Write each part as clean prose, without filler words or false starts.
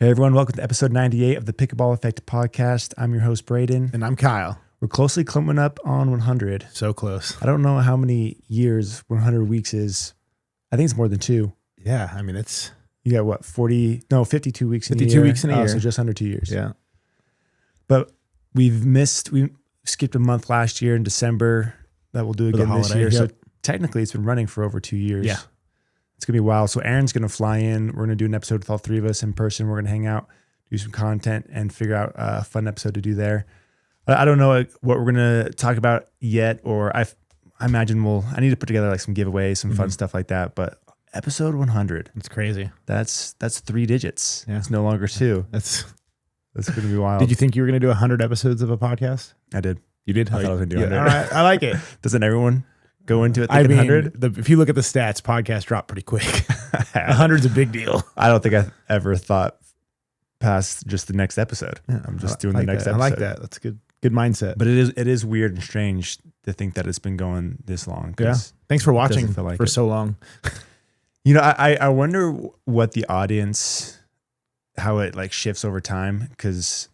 Hey everyone, welcome to episode 98 of the Pickleball Effect podcast. I'm your host, Braydon. And I'm Kyle. We're closely coming up on 100. So close. I don't know how many years 100 weeks is. I think it's more than 2. Yeah, I mean, it's... You got what, 52 weeks in a year? 52 weeks in a year. So just under 2 years. Yeah. But we skipped a month last year in December that we'll do again this year. Yep. So technically it's been running for over 2 years. Yeah. It's going to be wild. So Aaron's going to fly in. We're going to do an episode with all three of us in person. We're going to hang out, do some content, and figure out a fun episode to do there. I don't know what we're going to talk about yet, or I imagine I need to put together like some giveaways, some fun stuff like that. But episode 100. It's crazy. That's 3 digits. Yeah. It's no longer 2. That's going to be wild. Did you think you were going to do 100 episodes of a podcast? I did. You did? I thought I was going to do 100. All right. I like it. Doesn't everyone go into it thinking 100? If you look at the stats, podcasts drop pretty quick. 100's a big deal. I don't think I ever thought past just the next episode. Yeah, I'm just doing the next episode. I like that. That's good. Good mindset. But it is weird and strange to think that it's been going this long. Yeah. Thanks for watching for so long. You know, I wonder what the audience, how it like shifts over time, because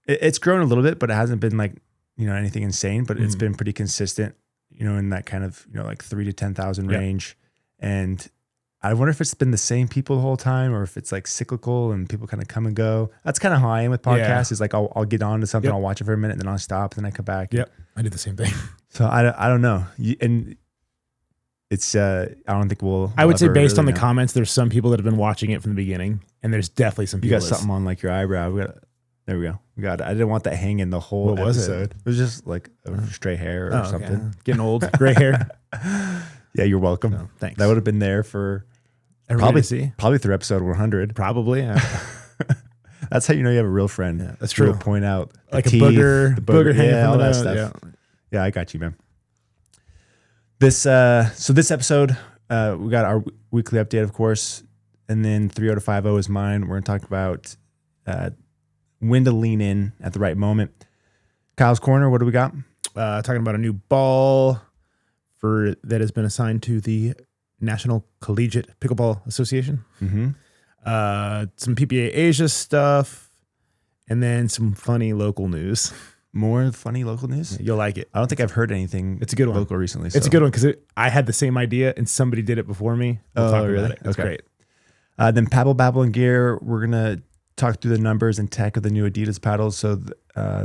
it's grown a little bit, but it hasn't been like, anything insane, but it's been pretty consistent, in that kind of, like 3 to 10,000 range. And I wonder if it's been the same people the whole time, or if it's like cyclical and people kind of come and go. That's kind of how I am with podcasts. Is like I'll get on to something, I'll watch it for a minute, and then I'll stop, and then I come back. Yep, I do the same thing. So I don't know, and it's I don't think I would say based on the comments, there's some people that have been watching it from the beginning, and there's definitely some people. You got something on like your eyebrow. There we go. We got it. I didn't want that hanging the whole what was episode. It was just like straight hair or something. Okay. Getting old, gray hair. Yeah, you're welcome. No, thanks. That would have been there for probably through episode 100. Probably. Yeah. That's how you know you have a real friend. Yeah, that's true. He'll point out like teeth, a booger hanging from all the that nose. stuff. Yeah, I got you, man. This episode, we got our weekly update, of course, and then 30 to 50 is mine. We're going to talk about when to lean in at the right moment. Kyle's Corner, what do we got? Talking about a new ball that has been assigned to the National Collegiate Pickleball Association. Mm-hmm. Some PPA Asia stuff, and then some funny local news. More funny local news? You'll like it. I don't think I've heard anything. It's a good one. Local recently. It's a good one because I had the same idea and somebody did it before me. We'll talk really? about it. It's great. Then Babble and Gear, we're going to talk through the numbers and tech of the new Adidas paddles. So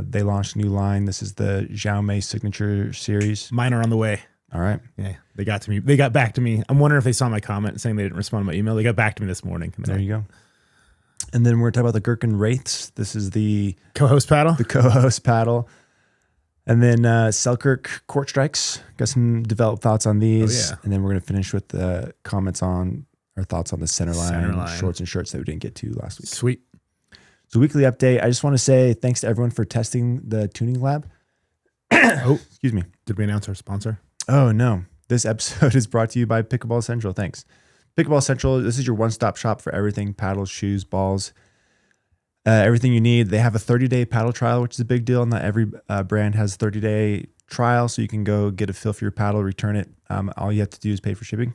they launched a new line. This is the Xiaomi Signature Series. Mine are on the way. All right. Yeah, they got to me. They got back to me. I'm wondering if they saw my comment saying they didn't respond to my email. They got back to me this morning. There you go. And then we're talking about the Gherkin Wraiths. This is the co-host paddle. The co-host paddle. And then Selkirk CourtStrikes. Got some developed thoughts on these. And then we're going to finish with the comments on our thoughts on the Centerline shorts and shirts that we didn't get to last week. Sweet. So weekly update. I just want to say thanks to everyone for testing the tuning lab. Oh, excuse me. Did we announce our sponsor? Oh, no. This episode is brought to you by Pickleball Central. Thanks. Pickleball Central, this is your one-stop shop for everything, paddles, shoes, balls, everything you need. They have a 30-day paddle trial, which is a big deal. Not every brand has a 30-day trial, so you can go get a feel for your paddle, return it. All you have to do is pay for shipping.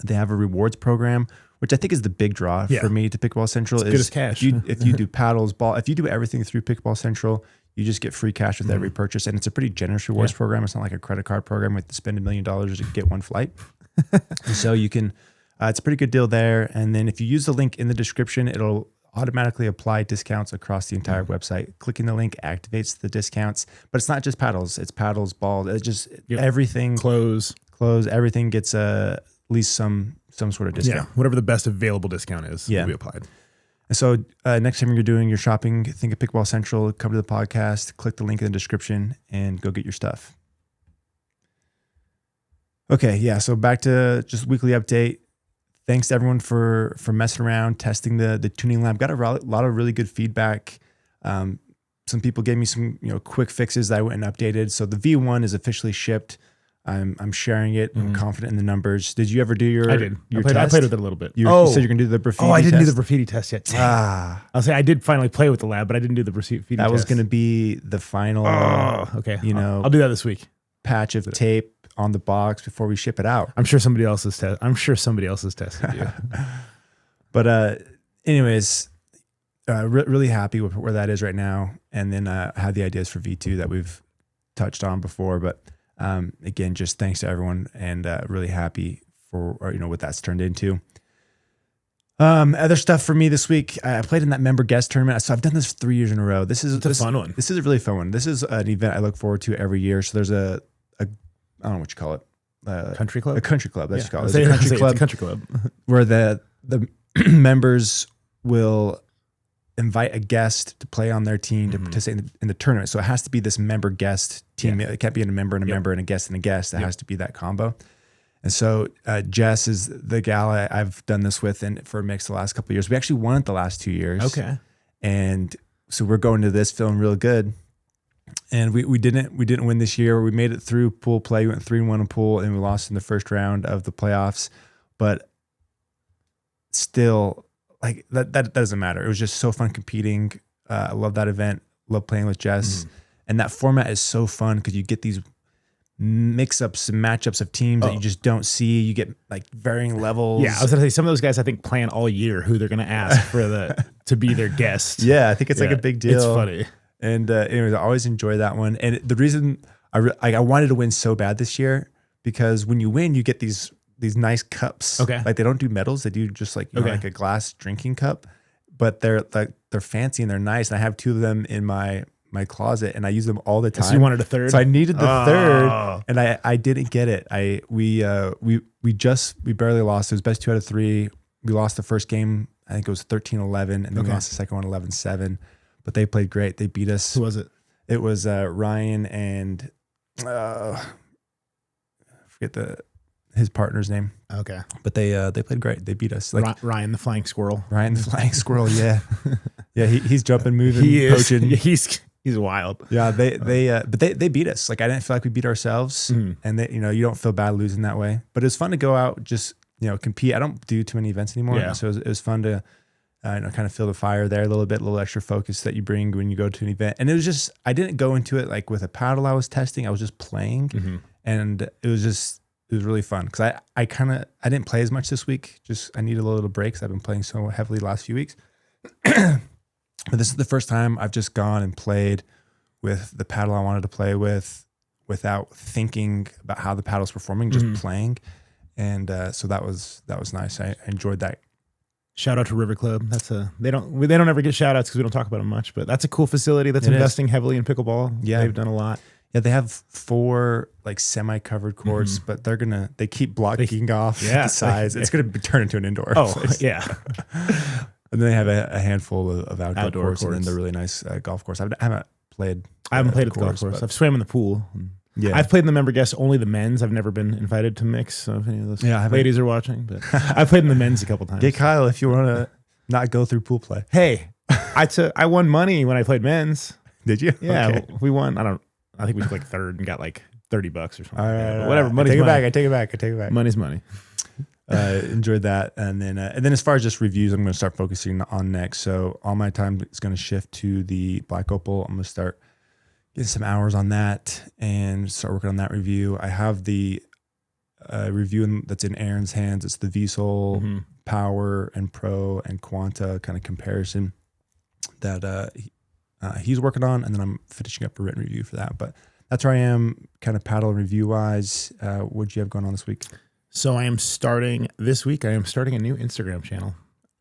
They have a rewards program, which I think is the big draw for me to Pickleball Central. It's good as cash. If you do paddles, ball, if you do everything through Pickleball Central, you just get free cash with every purchase. And it's a pretty generous rewards program. It's not like a credit card program with to spend $1 million to get one flight. And so you can, it's a pretty good deal there. And then if you use the link in the description, it'll automatically apply discounts across the entire website. Clicking the link activates the discounts, but it's not just paddles. It's paddles, balls. It's just everything. Clothes. Everything gets at least some sort of discount. Yeah, whatever the best available discount is will be applied. And so next time you're doing your shopping, think of Pickleball Central, come to the podcast, click the link in the description, and go get your stuff. Okay, yeah, so back to just weekly update. Thanks to everyone for messing around, testing the tuning lab. Got a lot of really good feedback. Some people gave me some quick fixes that I went and updated. So the V1 is officially shipped. I'm sharing it. I'm confident in the numbers. Did you ever do your? I did. Your I test? played with it a little bit. You said you're gonna do the graffiti. Oh, I didn't do test? the graffiti test yet. I'll say I did finally play with the lab, but I didn't do the graffiti test. That was gonna be the final. Oh, okay. I'll do that this week. Patch of tape on the box before we ship it out. I'm sure somebody else has tested you. But anyways, really happy with where that is right now. And then have the ideas for V2 that we've touched on before. But again, just thanks to everyone, and really happy for what that's turned into. Other stuff for me this week, I played in that member guest tournament. So I've done this 3 years in a row. This is a fun one. This is a really fun one. This is an event I look forward to every year. So there's I don't know what you call it. Country club? A country club. That's called. It's a country club. Where the members will invite a guest to play on their team to participate in the tournament. So it has to be this member guest team. It can't be a member and a member and a guest and a guest. It has to be that combo. And so Jess is the gal I've done this with for a mix the last couple of years. We actually won it the last 2 years. Okay. And so we're going to this feeling real good. And we didn't win this year. We made it through pool play. We went 3-1 in pool, and we lost in the first round of the playoffs. But still, like that doesn't matter. It was just so fun competing. I love that event. Love playing with Jess. And that format is so fun because you get these mix-ups and matchups of teams that you just don't see. You get like varying levels. Yeah, I was gonna say some of those guys I think plan all year who they're gonna ask for to be their guest. Yeah, I think it's like a big deal. It's funny. And anyways, I always enjoy that one. And the reason I wanted to win so bad this year, because when you win, you get these nice cups. Okay. Like they don't do medals; they do just like like a glass drinking cup. But they're fancy and they're nice. And I have 2 of them in my closet, and I use them all the time. So you wanted a third? So I needed the third, and I didn't get it. We barely lost. It was best 2 out of 3. We lost the first game. I think it was 13-11, and then we lost the second one 11-7. But they played great. They beat us. Who was it? It was Ryan and forget his partner's name. Okay. But they played great. They beat us. Like Ryan the Flying Squirrel. Ryan the Flying Squirrel. Yeah, yeah. He's jumping, moving, He is. poaching. He's wild. Yeah. But they beat us. Like I didn't feel like we beat ourselves, and they, you don't feel bad losing that way. But it was fun to go out, just compete. I don't do too many events anymore, so it was fun to. Kind of feel the fire there a little bit, a little extra focus that you bring when you go to an event. And it was just, I didn't go into it like with a paddle I was testing. I was just playing, and it was really fun because I didn't play as much this week. Just I needed a little break because I've been playing so heavily the last few weeks. But this is the first time I've just gone and played with the paddle I wanted to play with without thinking about how the paddle's performing, just playing. And so that was nice. I enjoyed that. Shout out to River Club. They don't ever get shout outs because we don't talk about them much, but that's a cool facility that's investing heavily in pickleball. Yeah. They've done a lot. Yeah, they have 4 like semi-covered courts, but they keep blocking off the size. It's going to turn into an indoor place. Yeah. And then they have a handful of outdoor courts, and then the really nice golf course. I haven't played at the golf course. I've swam in the pool. Yeah, I've played in the member guests, only the men's. I've never been invited to mix. So if any of those ladies are watching, but I've played in the men's a couple times. Get Kyle if you want to not go through pool play. Hey, I won money when I played men's. Did you? Yeah, okay. We won. I think we took like third and got like $30 or something. All right, whatever. Money's money. I take it back. Money's money. Enjoyed that, and then as far as just reviews, I'm going to start focusing on next. So all my time is going to shift to the Black Opal. I'm going to start getting some hours on that and start working on that review. I have the review that's in Aaron's hands. It's the VSOL Power and Pro and Quanta kind of comparison that he's working on, and then I'm finishing up a written review for that. But that's where I am, kind of paddle review wise. What'd you have going on this week? So I am starting this week. I am starting a new Instagram channel.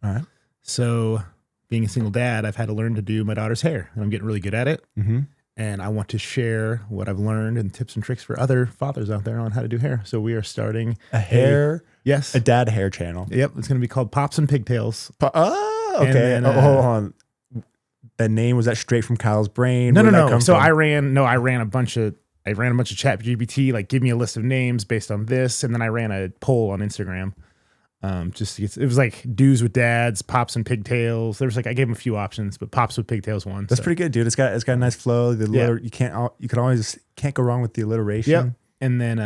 All right. So being a single dad, I've had to learn to do my daughter's hair, and I'm getting really good at it. And I want to share what I've learned and tips and tricks for other fathers out there on how to do hair. So we are starting a dad hair channel. Yep. It's going to be called Pops and Pigtails. Oh, okay. Then, hold on. That name, was that straight from Kyle's brain? No. So I ran a bunch of chat GPT, like give me a list of names based on this. And then I ran a poll on Instagram. It was like dudes with dads, pops and pigtails. There was like, I gave him a few options, but pops with pigtails won. That's pretty good, dude. It's got a nice flow. You can't go wrong with the alliteration. Yep. And then,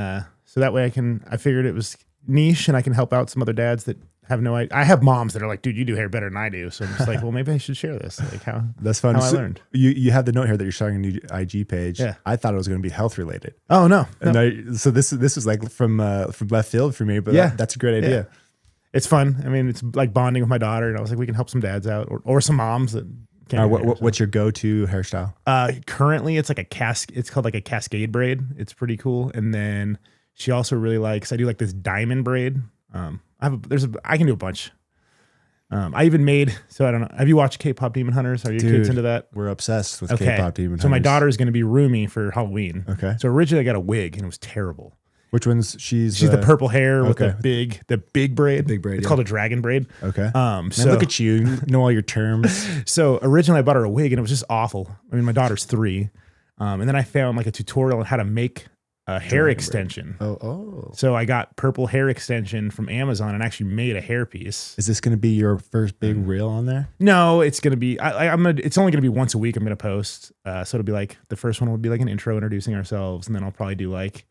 so that way I figured it was niche and I can help out some other dads that have no idea. I have moms that are like, dude, you do hair better than I do. So I'm just like, well, maybe I should share this. Like that's fun. How I learned. You have the note here that you're starting a new IG page. Yeah. I thought it was going to be health related. Oh no. And so this is like from left field for me, but that's a great idea. It's fun. I mean, it's like bonding with my daughter, and I was like, we can help some dads out or some moms that can't. What's your go-to hairstyle? Currently, it's like it's called like a cascade braid. It's pretty cool. And then she also really likes. I do like this diamond braid. I can do a bunch. I even made. So I don't know. Have you watched K-pop Demon Hunters? Are your kids into that? We're obsessed with K-pop Demon Hunters. So my daughter is going to be Rumi for Halloween. Okay. So originally I got a wig and it was terrible. Which one's she's the purple hair with the big braid. Big braid. It's called a dragon braid. Okay. Man, look at you know all your terms. So originally I bought her a wig and it was just awful. I mean, my daughter's 3. And then I found like a tutorial on how to make a hair extension. Oh. So I got purple hair extension from Amazon and actually made a hairpiece. Is this going to be your first big reel on there? No, it's going to be, it's only going to be once a week I'm going to post. So it'll be like, the first one will be like an intro introducing ourselves. And then I'll probably do like,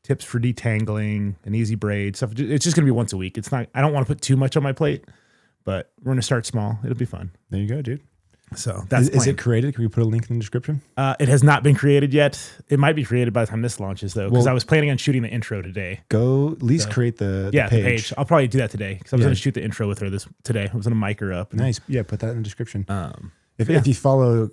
tips for detangling, an easy braid stuff. It's just going to be once a week. It's not, I don't want to put too much on my plate, but we're going to start small. It'll be fun. There you go, dude. So that's is it created? Can we put a link in the description? It has not been created yet. It might be created by the time this launches though, because I was planning on shooting the intro today. Go at least create the page. I'll probably do that today because I was going to shoot the intro with her today. I was going to mic her up. Nice. Yeah, put that in the description. If you follow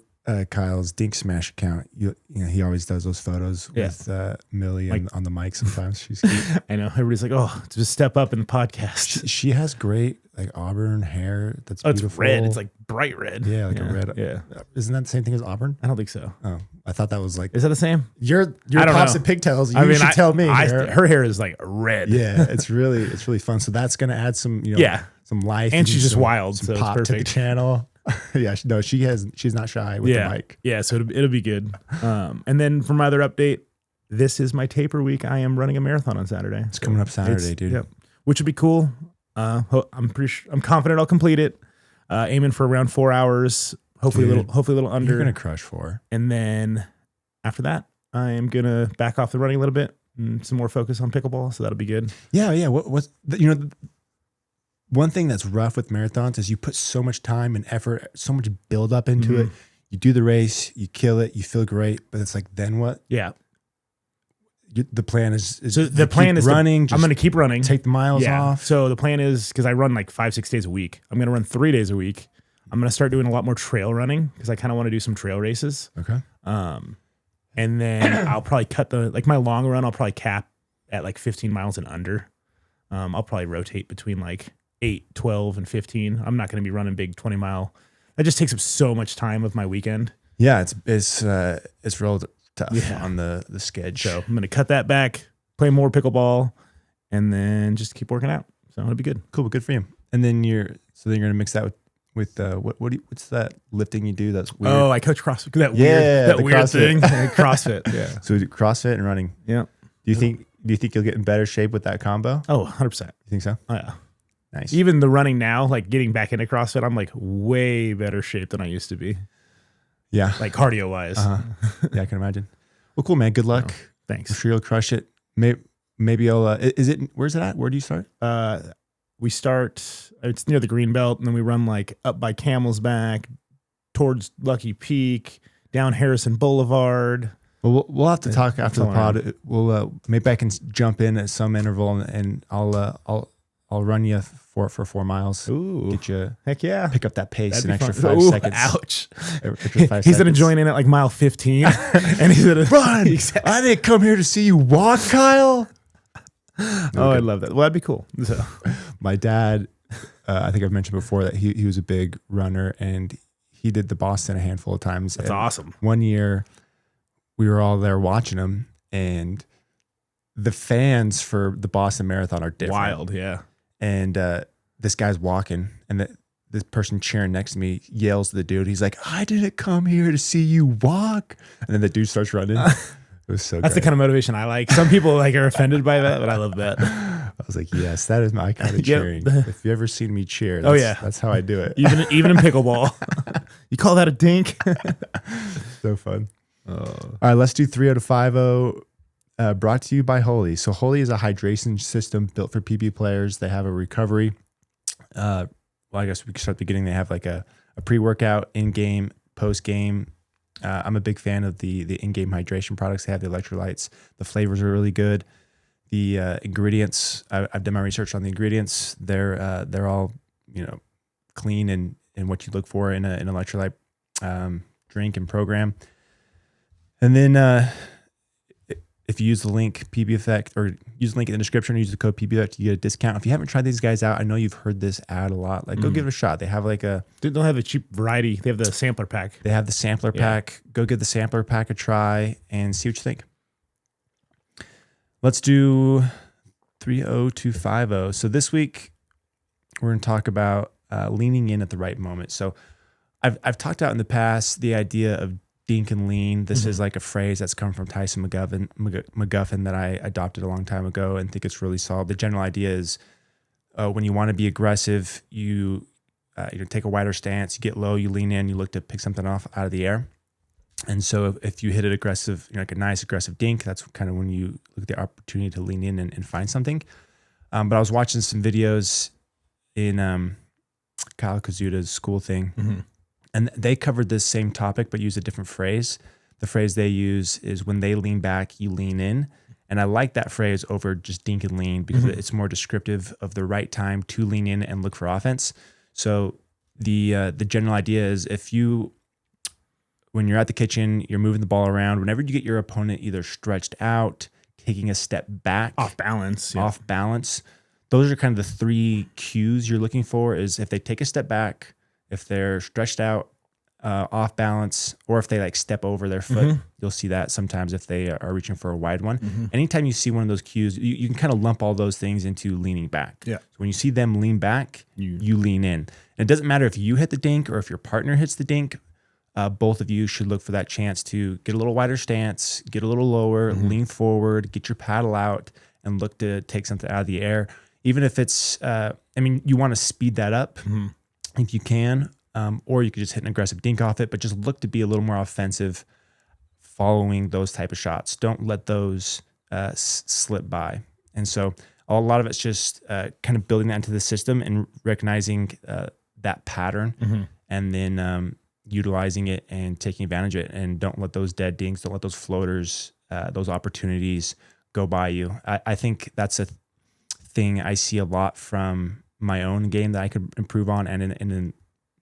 Kyle's Dink Smash account, you know he always does those photos with Millie on the mic. Sometimes she's cute. I know everybody's like, "Oh, just step up in the podcast." She has great like auburn hair. That's beautiful. It's red. It's like bright red. Yeah, like a red. Yeah. Isn't that the same thing as auburn? I don't think so. Oh, I thought that was like. Is that the same? Your pops and pigtails. You should tell me. Her hair is like red. Yeah, it's really fun. So that's gonna add some some life. And she's just wild. Some so pop it's perfect. to the channel. Yeah, no, she's not shy with the mic. Yeah, so it'll be good. And then for my other update, this is my taper week. I am running a marathon on Saturday. It's coming up Saturday, dude. Yep. Which would be cool. I'm confident I'll complete it. Aiming for around 4 hours. Hopefully a little under. You're gonna crush 4. And then after that, I am gonna back off the running a little bit and some more focus on pickleball. So that'll be good. Yeah. What's one thing that's rough with marathons is you put so much time and effort, so much build up into it. You do the race, you kill it, you feel great, but it's like, then what? Yeah. The plan is running. I'm going to keep running. Take the miles off. So the plan is, because I run like 5-6 days a week, I'm going to run 3 days a week. I'm going to start doing a lot more trail running because I kind of want to do some trail races. Okay. And then I'll probably cut my long run, I'll probably cap at like 15 miles and under. I'll probably rotate between like 8, 12, and 15. I'm not going to be running big 20-mile. That just takes up so much time of my weekend. Yeah, it's real tough on the schedule. So I'm going to cut that back, play more pickleball, and then just keep working out. So it'll be good. Cool, good for you. And then you're going to mix that with what's that lifting you do? That's weird. Oh, I coach CrossFit. That weird thing. CrossFit. Yeah. So CrossFit and running. Yeah. Do you think you'll get in better shape with that combo? Oh, 100%. You think so? Oh, yeah. Nice. Even the running now, like getting back into CrossFit, I'm like way better shape than I used to be. Yeah. Like cardio wise. Yeah, I can imagine. Well, cool, man. Good luck. Thanks. I'm sure you'll crush it. Maybe I'll, where's it at? Where do you start? We start, it's near the green belt, and then we run like up by Camel's Back towards Lucky Peak, down Harrison Boulevard. Well, we'll have to talk after the pod. We'll maybe I can jump in at some interval and I'll run you for 4 miles. Ooh, get you. Heck yeah! Pick up that pace. That'd an extra fun. 5 seconds. Ouch! He's gonna join in at like mile 15, and he's gonna run. I didn't come here to see you walk, Kyle. I love that. Well, that'd be cool. So. My dad, I think I've mentioned before that he was a big runner, and he did the Boston a handful of times. That's awesome. One year, we were all there watching him, and the fans for the Boston Marathon are different. Wild, yeah. And this guy's walking, and this person cheering next to me yells to the dude. He's like, "I didn't come here to see you walk." And then the dude starts running. It was so. That's the kind of motivation I like. Some people like are offended by that, but I love that. I was like, yes, that is my kind of cheering. If you ever seen me cheer, that's how I do it. Even in pickleball. You call that a dink? So fun. All right, let's do 3 out of 5. Brought to you by Holy. So Holy is a hydration system built for PB players. They have a recovery. Well, I guess we can start at the beginning. They have like a pre-workout, in-game, post-game. I'm a big fan of the in-game hydration products. They have the electrolytes. The flavors are really good. The ingredients, I've done my research on the ingredients. They're all, clean and what you look for in an electrolyte drink and program. And then if you use the link PB Effect, or use the link in the description, or use the code PB Effect, you get a discount. If you haven't tried these guys out, I know you've heard this ad a lot. Like, go give it a shot. They have they don't have a cheap variety. They have the sampler pack. They have the sampler pack. Go give the sampler pack a try and see what you think. Let's do 30250. So this week we're going to talk about leaning in at the right moment. So I've talked out in the past the idea of dink and lean. This is like a phrase that's come from Tyson McGuffin that I adopted a long time ago and think it's really solid. The general idea is when you want to be aggressive, you take a wider stance, you get low, you lean in, you look to pick something off out of the air. And so if you hit it aggressive, like a nice aggressive dink, that's kind of when you look at the opportunity to lean in and find something. But I was watching some videos in Kyle Kazuda's school thing. And they covered this same topic, but use a different phrase. The phrase they use is when they lean back, you lean in. And I like that phrase over just dink and lean because it's more descriptive of the right time to lean in and look for offense. So the general idea is when you're at the kitchen, you're moving the ball around, whenever you get your opponent either stretched out, taking a step back, off balance, those are kind of the three cues you're looking for. Is if they take a step back, if they're stretched out, off balance, or if they like step over their foot. You'll see that sometimes if they are reaching for a wide one. Anytime you see one of those cues, you can kind of lump all those things into leaning back. So when you see them lean back, you lean in. And it doesn't matter if you hit the dink or if your partner hits the dink. Both of you should look for that chance to get a little wider stance, get a little lower, lean forward, get your paddle out, and look to take something out of the air. Even if it's, you want to speed that up if you can, or you could just hit an aggressive dink off it, but just look to be a little more offensive following those type of shots. Don't let those slip by. And so a lot of it's just kind of building that into the system and recognizing that pattern and then utilizing it and taking advantage of it. And don't let those dead dinks, don't let those floaters, those opportunities go by you. I think that's a thing I see a lot from my own game that I could improve on. And in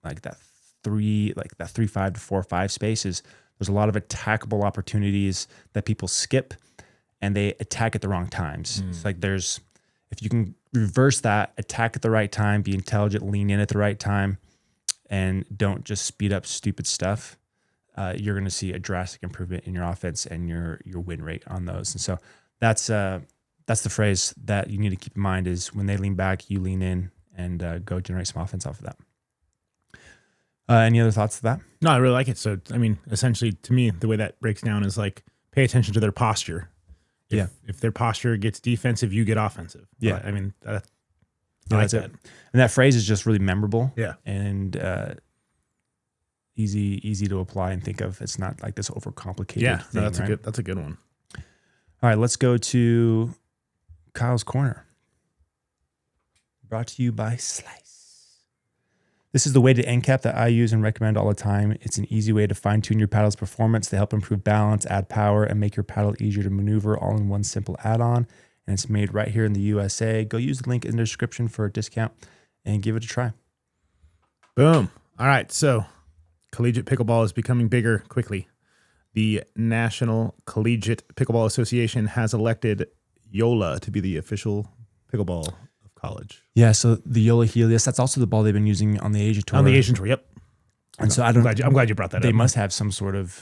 like that 3-5 to 4-5 spaces, there's a lot of attackable opportunities that people skip and they attack at the wrong times. It's like if you can reverse that, attack at the right time, be intelligent, lean in at the right time, and don't just speed up stupid stuff, you're going to see a drastic improvement in your offense and your win rate on those. And so that's the phrase that you need to keep in mind is when they lean back, you lean in and go generate some offense off of that. Any other thoughts to that? No, I really like it. So, essentially to me, the way that breaks down is like, pay attention to their posture. If their posture gets defensive, you get offensive. Yeah. That's it. And that phrase is just really memorable. Yeah. And easy to apply and think of. It's not like this overcomplicated thing. That's a good one. All right, let's go to Kyle's Corner. Brought to you by Slice. This is the weighted end cap that I use and recommend all the time. It's an easy way to fine-tune your paddle's performance. They help improve balance, add power, and make your paddle easier to maneuver all in one simple add-on. And it's made right here in the USA. Go use the link in the description for a discount and give it a try. Boom. All right, so collegiate pickleball is becoming bigger quickly. The National Collegiate Pickleball Association has elected Joola to be the official pickleball of college. Yeah, so the Joola Helios, that's also the ball they've been using on the Asia Tour. On the Asian Tour, yep. And so I'm glad you brought that up. They must have some sort of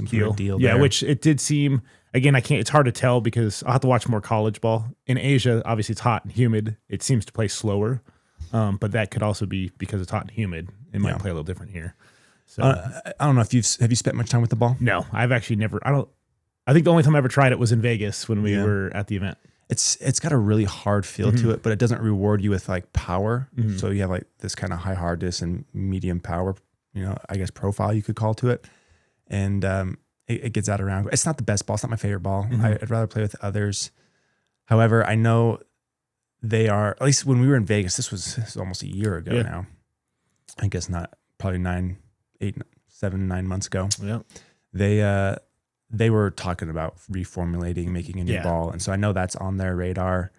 deal yeah, there. which it did seem, again, it's hard to tell because I'll have to watch more college ball. In Asia, obviously it's hot and humid. It seems to play slower, but that could also be because it's hot and humid. It might play a little different here. So I don't know if have you spent much time with the ball? No, I've actually never. I think the only time I ever tried it was in Vegas when we were at the event. It's got a really hard feel to it, but it doesn't reward you with like power. So you have like this kind of high hardness and medium power, I guess profile you could call to it. And it gets out around. It's not the best ball. It's not my favorite ball. I'd rather play with others. However, I know they are, at least when we were in Vegas, this was almost a year ago now. I guess not, probably 9 months ago. Yeah. they were talking about reformulating, making a new ball. And so I know that's on their radar.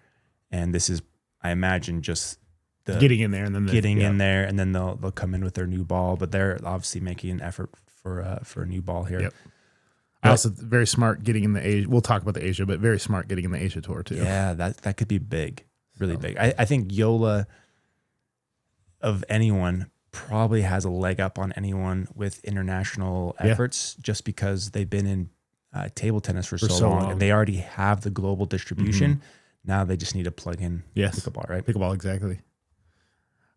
And this is, I imagine, just the getting in there and then in there, and then they'll come in with their new ball. But they're obviously making an effort for a new ball here. Yep. Also, very smart getting in the Asia. We'll talk about the Asia, but very smart getting in the Asia tour too. Yeah, that could be big, really big. I think Joola, of anyone, probably has a leg up on anyone with international efforts, just because they've been in table tennis for so long, and they already have the global distribution. Now they just need to plug in pickleball, right? Pickleball, exactly.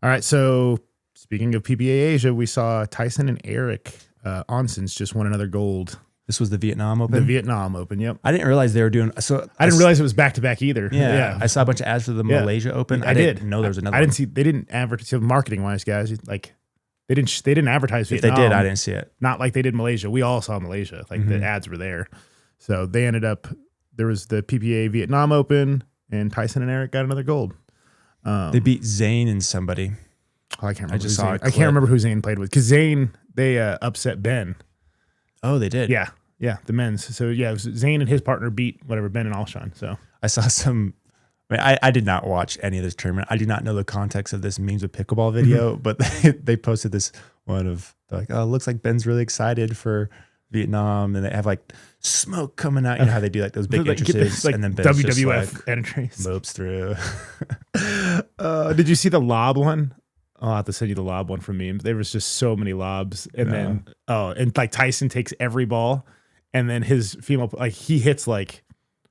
All right, so speaking of PBA Asia, we saw Tyson and Eric Onsens just won another gold. This was the Vietnam Open? The Vietnam Open, yep. I didn't realize they were doing... I didn't realize it was back-to-back either. Yeah. I saw a bunch of ads for the Malaysia Open. I didn't know there was another one. They didn't advertise, marketing-wise, guys. Like, they didn't advertise Vietnam. If they did, I didn't see it. Not like they did Malaysia. We all saw Malaysia. Like, the ads were there. So they ended up... There was the PPA Vietnam Open, and Tyson and Eric got another gold. They beat Zane and somebody. Oh, I can't remember. I can't remember who Zane played with. Because Zane, they upset Ben. Oh, they did? Yeah, the men's. So, yeah, it was Zane and his partner beat whatever, Ben and Alshon. So I saw some... I did not watch any of this tournament. I do not know the context of this memes with pickleball video, but they posted this one of, like, oh, it looks like Ben's really excited for Vietnam, and they have, like, smoke coming out. You know how they do, like, those big entrances, like, and then Ben's WWF just, like, entries. mopes through. Did you see the lob one? I'll have to send you the lob one from me. There was just so many lobs. And then, and like Tyson takes every ball, and then his female, like, he hits, like,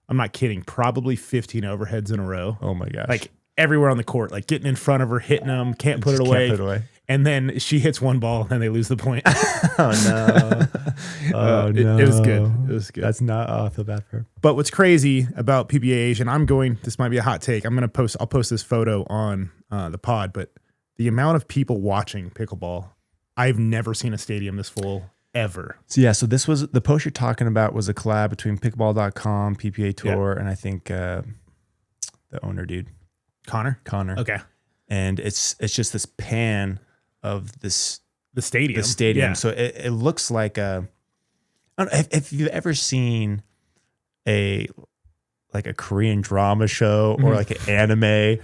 I'm not kidding, probably 15 overheads in a row. Oh my gosh. Like everywhere on the court, like getting in front of her, hitting them, can't put it away. And then she hits one ball and then they lose the point. Oh no. It was good. It was good. That's not, I feel bad for her. But what's crazy about PBA Asia, and this might be a hot take. I'll post this photo on the pod, but the amount of people watching pickleball, I've never seen a stadium this full. Ever. So this was the post you're talking about was a collab between pickleball.com, PPA Tour, and I think the owner dude. Connor. Okay. And it's just this pan of the stadium. Yeah. So it looks like I don't know if you've ever seen a Korean drama show or like an anime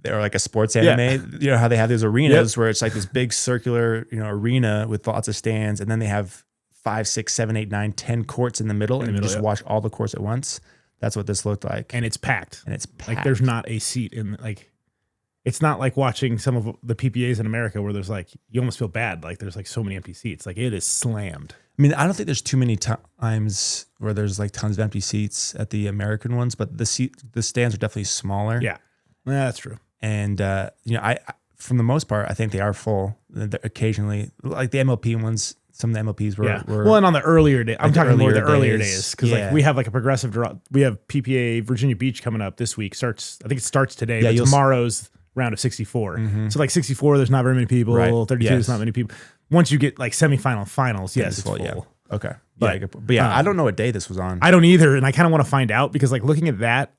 or like a sports anime, you know how they have those arenas where it's like this big circular, arena with lots of stands, and then they have 5, 6, 7, 8, 9, 10 courts in the middle, and you just watch all the courts at once. That's what this looked like. And it's packed. Like there's not a seat in, like, it's not like watching some of the PPAs in America where there's like, you almost feel bad. Like there's like so many empty seats. Like it is slammed. I mean, I don't think there's too many times where there's like tons of empty seats at the American ones, but the stands are definitely smaller. Yeah, that's true. And, I from the most part, I think they are full. Occasionally, like the MLP ones, some of the MLPs were well, and on the earlier day, I'm talking more the earlier days. Because like we have like a progressive draw. We have PPA Virginia Beach coming up this week. I think it starts today. Yeah, but tomorrow's round of 64. So like 64, there's not very many people. Right. 32, there's not many people. Once you get like semifinal, finals, yes, it's full. Yeah. Okay. But I don't know what day this was on. I don't either. And I kind of want to find out because like looking at that,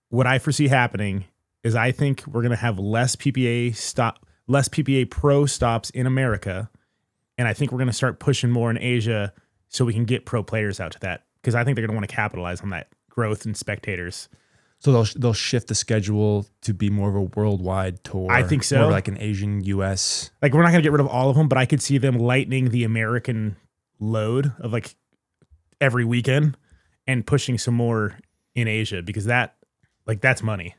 what I foresee happening is I think we're going to have less PPA pro stops in America. And I think we're going to start pushing more in Asia so we can get pro players out to that. Because I think they're going to want to capitalize on that growth in spectators. So they'll shift the schedule to be more of a worldwide tour. I think so. More like an Asian US. Like we're not going to get rid of all of them, but I could see them lightening the American load of like every weekend and pushing some more in Asia because that's money.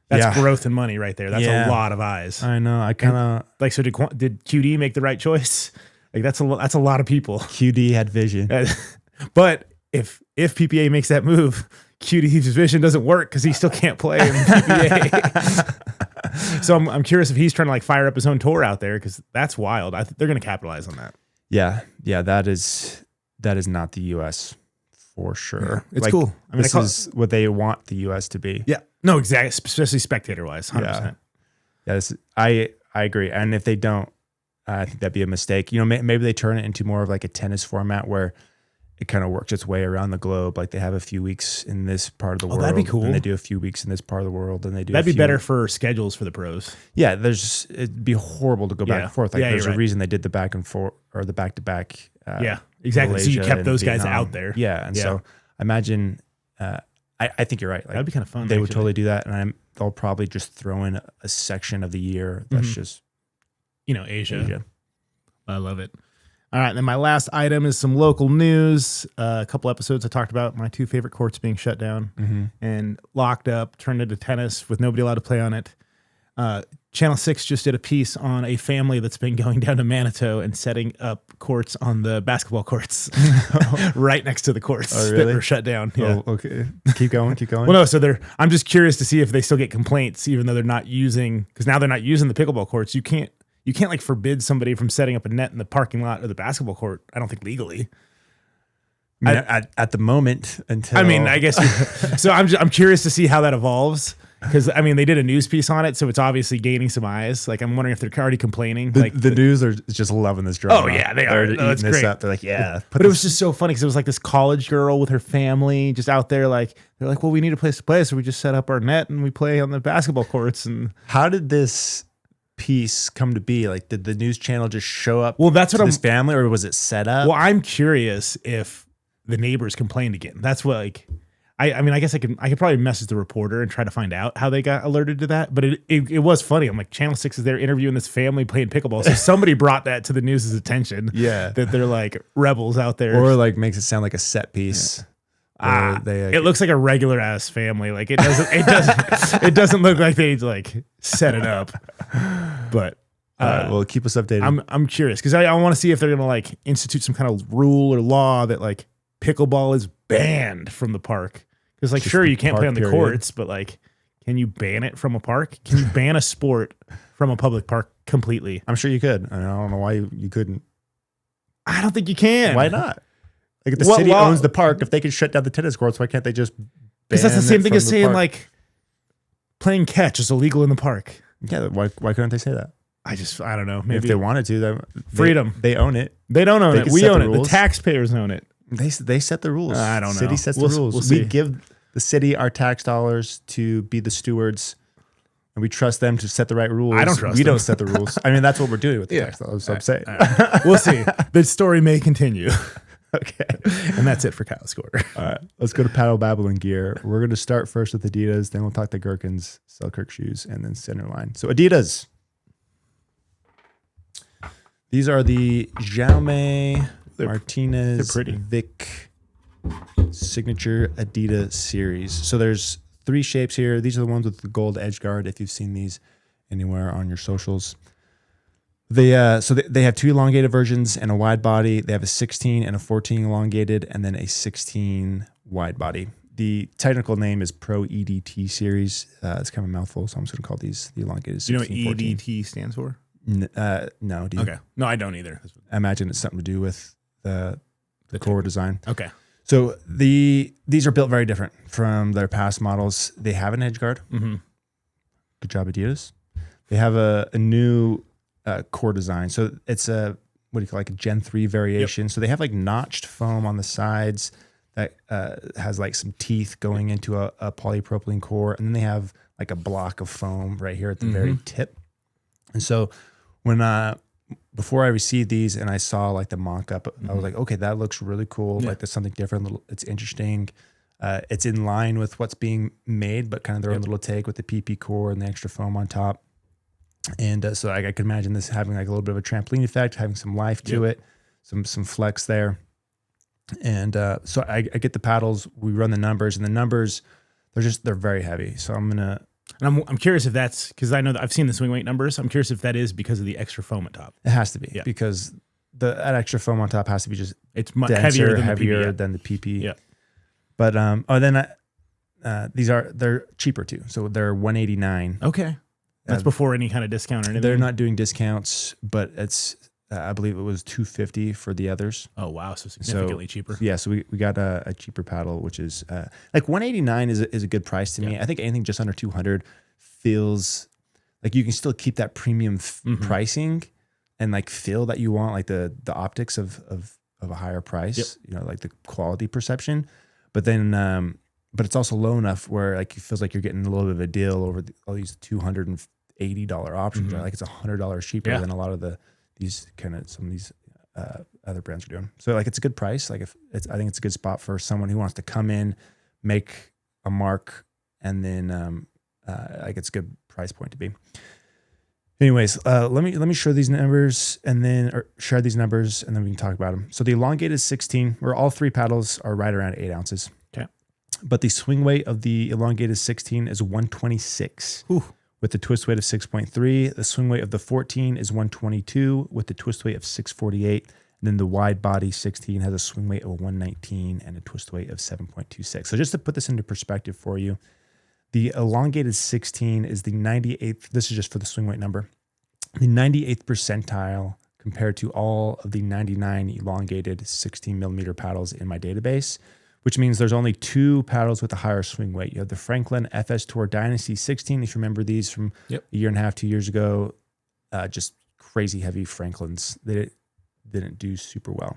That's growth and money right there. That's a lot of eyes. I know. I kind of like. So did QD make the right choice? Like that's a lot of people. QD had vision, but if PPA makes that move, QD's vision doesn't work because he still can't play in PPA. So I'm curious if he's trying to like fire up his own tour out there because that's wild. They're going to capitalize on that. Yeah. That is not the U.S. for sure. It's cool. I mean, this is what they want the U.S. to be. Yeah. No, exactly. Especially spectator-wise, 100%. Yeah, I agree. And if they don't, I think that'd be a mistake. Maybe they turn it into more of like a tennis format where it kind of works its way around the globe. Like they have a few weeks in this part of the world. That'd be cool. And they do a few weeks in this part of the world. And they do. That'd be better for schedules for the pros. Yeah, it'd be horrible to go back and forth. Like there's a reason they did the back and forth or the back to back. Exactly. So you Malaysia kept and those guys Vietnam. out there. Yeah. And so I imagine, I think you're right. Like, That'd be kind of fun. they would totally do that. And they'll probably just throw in a section of the year that's just, Asia. I love it. All right. And then my last item is some local news. A couple episodes I talked about my 2 favorite courts being shut down and locked up, turned into tennis with nobody allowed to play on it. Channel 6 just did a piece on a family that's been going down to Manitou and setting up courts on the basketball courts right next to the courts that were shut down. Yeah. Oh, okay. Keep going. Well, no, so I'm just curious to see if they still get complaints, even though they're not using, because now they're not using the pickleball courts. You can't like forbid somebody from setting up a net in the parking lot of the basketball court. I don't think legally. I mean, at the moment until, I guess. So I'm curious to see how that evolves. Because, they did a news piece on it, so it's obviously gaining some eyes. Like, I'm wondering if they're already complaining. The news are just loving this drama. Oh, yeah, they are. They're eating this great. up. They're like, yeah. But it was just so funny because it was like this college girl with her family just out there. Like, they're like, well, we need a place to play. So we just set up our net and we play on the basketball courts. And how did this piece come to be? Like, did the news channel just show up that's what this family, or was it set up? Well, I'm curious if the neighbors complained again. That's what, like... I guess I could probably message the reporter and try to find out how they got alerted to that. But it was funny. I'm like, Channel 6 is there interviewing this family playing pickleball. So somebody brought that to the news's attention. Yeah. That they're like rebels out there. Or like makes it sound like a set piece. Yeah. It looks like a regular ass family. Like it doesn't doesn't look like they like set it up. But well, keep us updated. I'm curious because I want to see if they're gonna like institute some kind of rule or law that like pickleball is banned from the park. Because like, sure, you can't play on the courts, but like, can you ban it from a park? Can you ban a sport from a public park completely? I'm sure you could. I don't know why you couldn't. I don't think you can. Why not? Like, if the city owns the park, if they can shut down the tennis courts, why can't they just ban it? Because that's the same thing as saying like playing catch is illegal in the park. Yeah, why couldn't they say that? I don't know. Maybe if they wanted to, freedom. They own it. They don't own it. We own it. The taxpayers own it. They set the rules. I don't know. City sets the rules. We give the city our tax dollars to be the stewards, and we trust them to set the right rules. I don't trust them. We don't set the rules. I mean, that's what we're doing with the tax dollars. So I'm saying. We'll see. The story may continue. Okay. And that's it for Kyle's Corner. All right. Let's go to Paddle, Babble, and Gear. We're going to start first with Adidas. Then we'll talk to Gherkins, Selkirk shoes, and then Centerline. So Adidas. These are the Jaume Martinez Vic signature Adidas series. So there's 3 shapes here. These are the ones with the gold edge guard. If you've seen these anywhere on your socials, they have 2 elongated versions and a wide body. They have a 16 and a 14 elongated, and then a 16 wide body. The technical name is Pro EDT series. It's kind of a mouthful, so I'm just going to call these the elongated 16. Do you know what EDT stands for? No. Do you? Okay. No, I don't either. I imagine it's something to do with the core design. Okay. So these are built very different from their past models. They have an edge guard. Mm-hmm. Good job, Adidas. They have a new core design. So it's a like a Gen 3 variation. Yep. So they have like notched foam on the sides that has like some teeth going into a polypropylene core. And then they have like a block of foam right here at the very tip. And so when before I received these and I saw like the mock-up, I was like, okay, that looks really cool. Yeah. Like there's something different. It's interesting. It's in line with what's being made, but kind of their own little take with the PP core and the extra foam on top. And so I could imagine this having like a little bit of a trampoline effect, having some life to it, some flex there. And so I get the paddles. We run the numbers, and the numbers they're very heavy. So I'm curious if that's because I know that I've seen the swing weight numbers. I'm curious if that is because of the extra foam at top. It has to be because that extra foam on top has to be just it's much heavier than the PP. Yeah. But they're cheaper too. So they're $189. Okay. That's before any kind of discount or anything. They're not doing discounts, but it's I believe it was $250 for the others. Oh wow, so significantly cheaper. Yeah, so we got a cheaper paddle, which is like $189 is a good price to me. I think anything just under $200 feels like you can still keep that premium pricing and like feel that you want like the optics of a higher price. You know, like the quality perception, but then but it's also low enough where like it feels like you're getting a little bit of a deal over all these $280 options. Right? Like it's $100 cheaper than a lot of some of these other brands are doing. So like it's a good price. Like I think it's a good spot for someone who wants to come in, make a mark, and then like it's a good price point to be. Anyways, let me share these numbers and then we can talk about them. So the elongated 16, where all three paddles are right around 8 ounces. Okay. But the swing weight of the elongated 16 is 126 with the twist weight of 6.3. The swing weight of the 14 is 122 with the twist weight of 648. And then the wide body 16 has a swing weight of 119 and a twist weight of 7.26. So just to put this into perspective for you, the elongated 16 is the 98th. This is just for the swing weight number. The 98th percentile compared to all of the 99 elongated 16 millimeter paddles in my database, which means there's only 2 paddles with a higher swing weight. You have the Franklin FS Tour Dynasty 16. If you remember these from a year and a half, 2 years ago, just crazy heavy Franklins. They didn't do super well.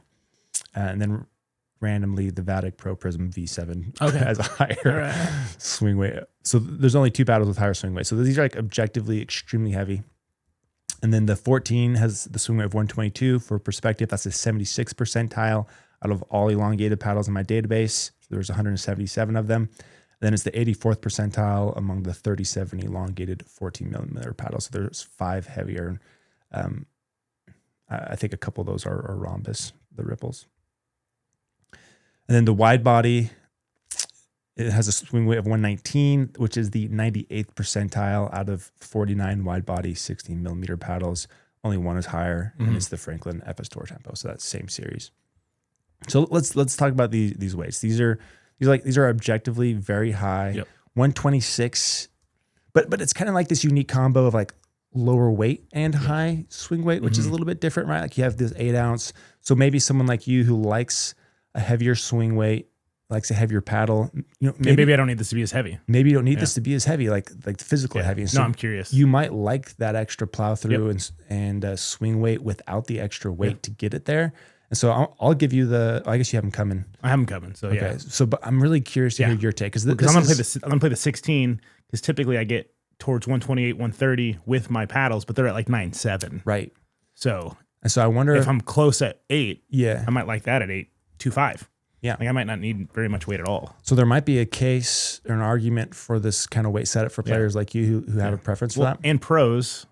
And then randomly the Vatic Pro Prism V7 has a higher swing weight. So there's only 2 paddles with higher swing weight. So these are like objectively extremely heavy. And then the 14 has the swing weight of 122. For perspective, that's the 76th percentile out of all elongated paddles in my database. So there's 177 of them. Then it's the 84th percentile among the 37 elongated 14 millimeter paddles. So there's 5 heavier. I think a couple of those are rhombus, the ripples. And then the wide body, it has a swing weight of 119, which is the 98th percentile out of 49 wide body 16 millimeter paddles. Only one is higher, and it's the Franklin FS Tour Tempo. So that's the same series. So let's talk about these weights. These are objectively very high. 126, but it's kind of like this unique combo of like lower weight and high swing weight, which is a little bit different, right? Like you have this 8 ounce. So maybe someone like you who likes a heavier swing weight, likes a heavier paddle. Maybe I don't need this to be as heavy. Maybe you don't need this to be as heavy, like physical heavy. And so I'm curious. You might like that extra plow through and swing weight without the extra weight to get it there. And so I'll give you I guess you have them coming. I have them coming. So okay. So, but I'm really curious to hear your take because I'm gonna play the 16 because typically I get towards 128, 130 with my paddles, but they're at like 9.7. Right. So I wonder if I'm close at 8. Yeah. I might like that at 8.25. Yeah. Like I might not need very much weight at all. So there might be a case or an argument for this kind of weight setup for players like you who have a preference for that. And pros,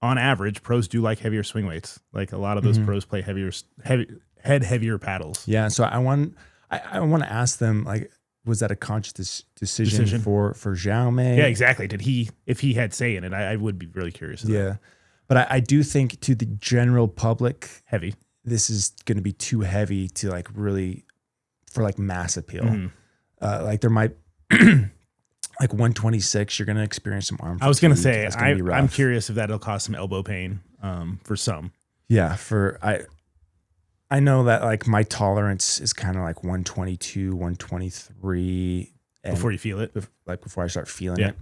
on average, pros do like heavier swing weights. Like a lot of those pros play heavier paddles. Yeah. So I want to ask them, like, was that a conscious decision for Jaume? Yeah, exactly. If he had say in it, I would be really curious. Yeah. But I do think to the general public, heavy. This is going to be too heavy to like really for like mass appeal. Like there might like 126, you're going to experience some arm fatigue. I was going to say, I'm curious if that'll cause some elbow pain for some. Yeah. I know that like my tolerance is kind of like 122, 123. Before you feel it? Before I start feeling it.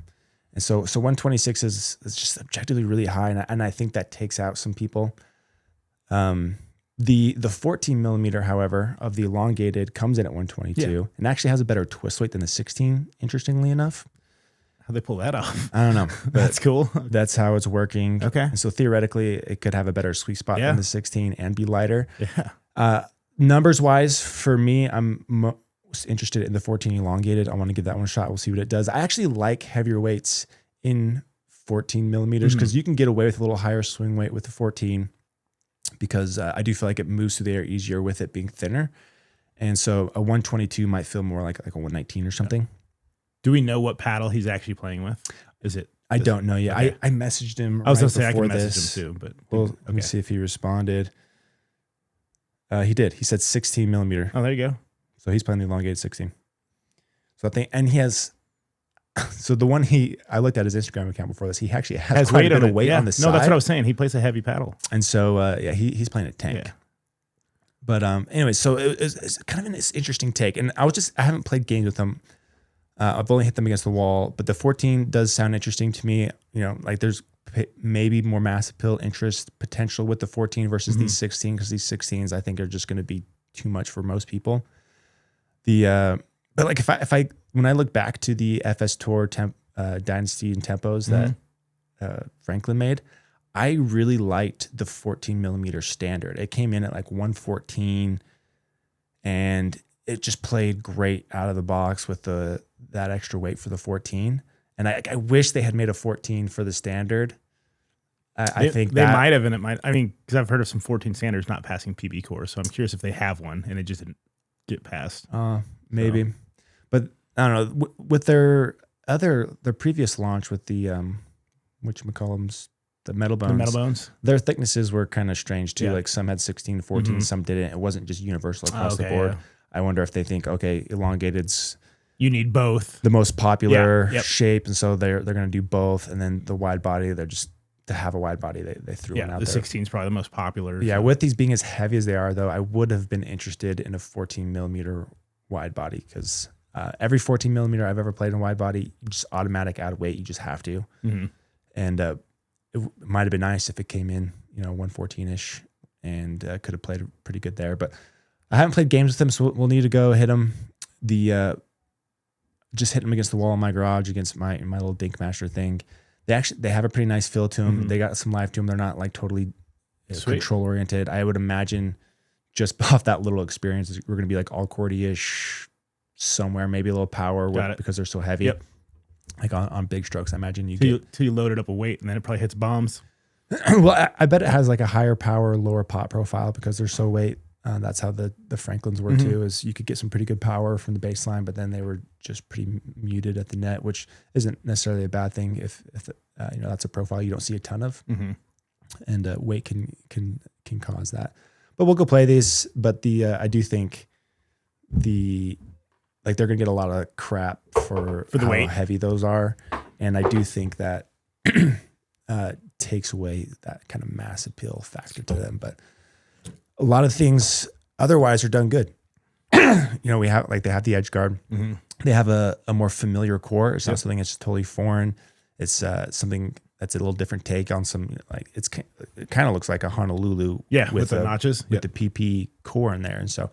And so 126 is just objectively really high. And I think that takes out some people. The 14 millimeter, however, of the elongated comes in at 122 and actually has a better twist weight than the 16, interestingly enough. How'd they pull that off? I don't know. That's cool. That's how it's working. Okay. And so theoretically, it could have a better sweet spot than the 16 and be lighter. Yeah. Numbers wise, for me, I'm most interested in the 14 elongated. I want to give that one a shot. We'll see what it does. I actually like heavier weights in 14 millimeters because you can get away with a little higher swing weight with the 14 because I do feel like it moves through the air easier with it being thinner. And so a 122 might feel more like a 119 or something. Do we know what paddle he's actually playing with? Is it? I don't know yet. Okay. I messaged him. I was going to say I can message him too, but let me see if he responded. He did. He said 16 millimeter. Oh, there you go. So he's playing the elongated 16. So I think, and he has. So the one I looked at his Instagram account before this. He actually has quite a bit of weight on the side. No, that's what I was saying. He plays a heavy paddle, and so he's playing a tank. Yeah. But anyway, so it's kind of an interesting take, and I haven't played games with him. I've only hit them against the wall, but the 14 does sound interesting to me. You know, like there's maybe more mass appeal interest potential with the 14 versus these 16 because these 16s I think are just going to be too much for most people. But like if I when I look back to the FS Tour Dynasty and tempos that Franklin made, I really liked the 14 millimeter standard. It came in at like 114 and it just played great out of the box with that extra weight for the 14. And I wish they had made a 14 for the standard. I think they might have, and it might. I mean, because I've heard of some 14 standards not passing PB cores, so I'm curious if they have one and it just didn't get passed. Maybe, but I don't know. With their previous launch with the whatchamacallums, the metal bones. Their thicknesses were kind of strange too. Yeah. Like some had 16, 14, some didn't. It wasn't just universal across the board. Yeah. I wonder if they think, okay, elongated's you need both, the most popular shape, and so they're going to do both. And then the wide body, they're just to have a wide body, they threw one out the there. 16 is probably the most popular. Yeah, so. With these being as heavy as they are, though, I would have been interested in a 14 millimeter wide body because every 14 millimeter I've ever played in wide body, you just automatic add weight. You just have to. Mm-hmm. And it might have been nice if it came in, 114-ish and could have played pretty good there. But I haven't played games with them, so we'll need to go hit them. Just hit them against the wall in my garage against my little Dink Master thing. They have a pretty nice feel to them. Mm-hmm. They got some life to them. They're not like totally control oriented. I would imagine just off that little experience, we're going to be like all courty-ish somewhere, maybe a little power because they're so heavy. Yep. Like on big strokes, I imagine till you load it up with weight and then it probably hits bombs. Well, I bet it has like a higher power, lower pop profile because they're so weight. That's how the Franklins were too, is you could get some pretty good power from the baseline, but then they were just pretty muted at the net, which isn't necessarily a bad thing if that's a profile you don't see a ton of, and weight can cause that. But we'll go play these. But I do think they're gonna get a lot of crap for the weight heavy those are, and I do think that takes away that kind of mass appeal factor to them, but. A lot of things otherwise are done good. We have they have the edge guard. Mm-hmm. They have a more familiar core. It's not something that's totally foreign. It's something that's a little different take on some it kind of looks like a Honolulu. Yeah, with the notches, with the PP core in there, and so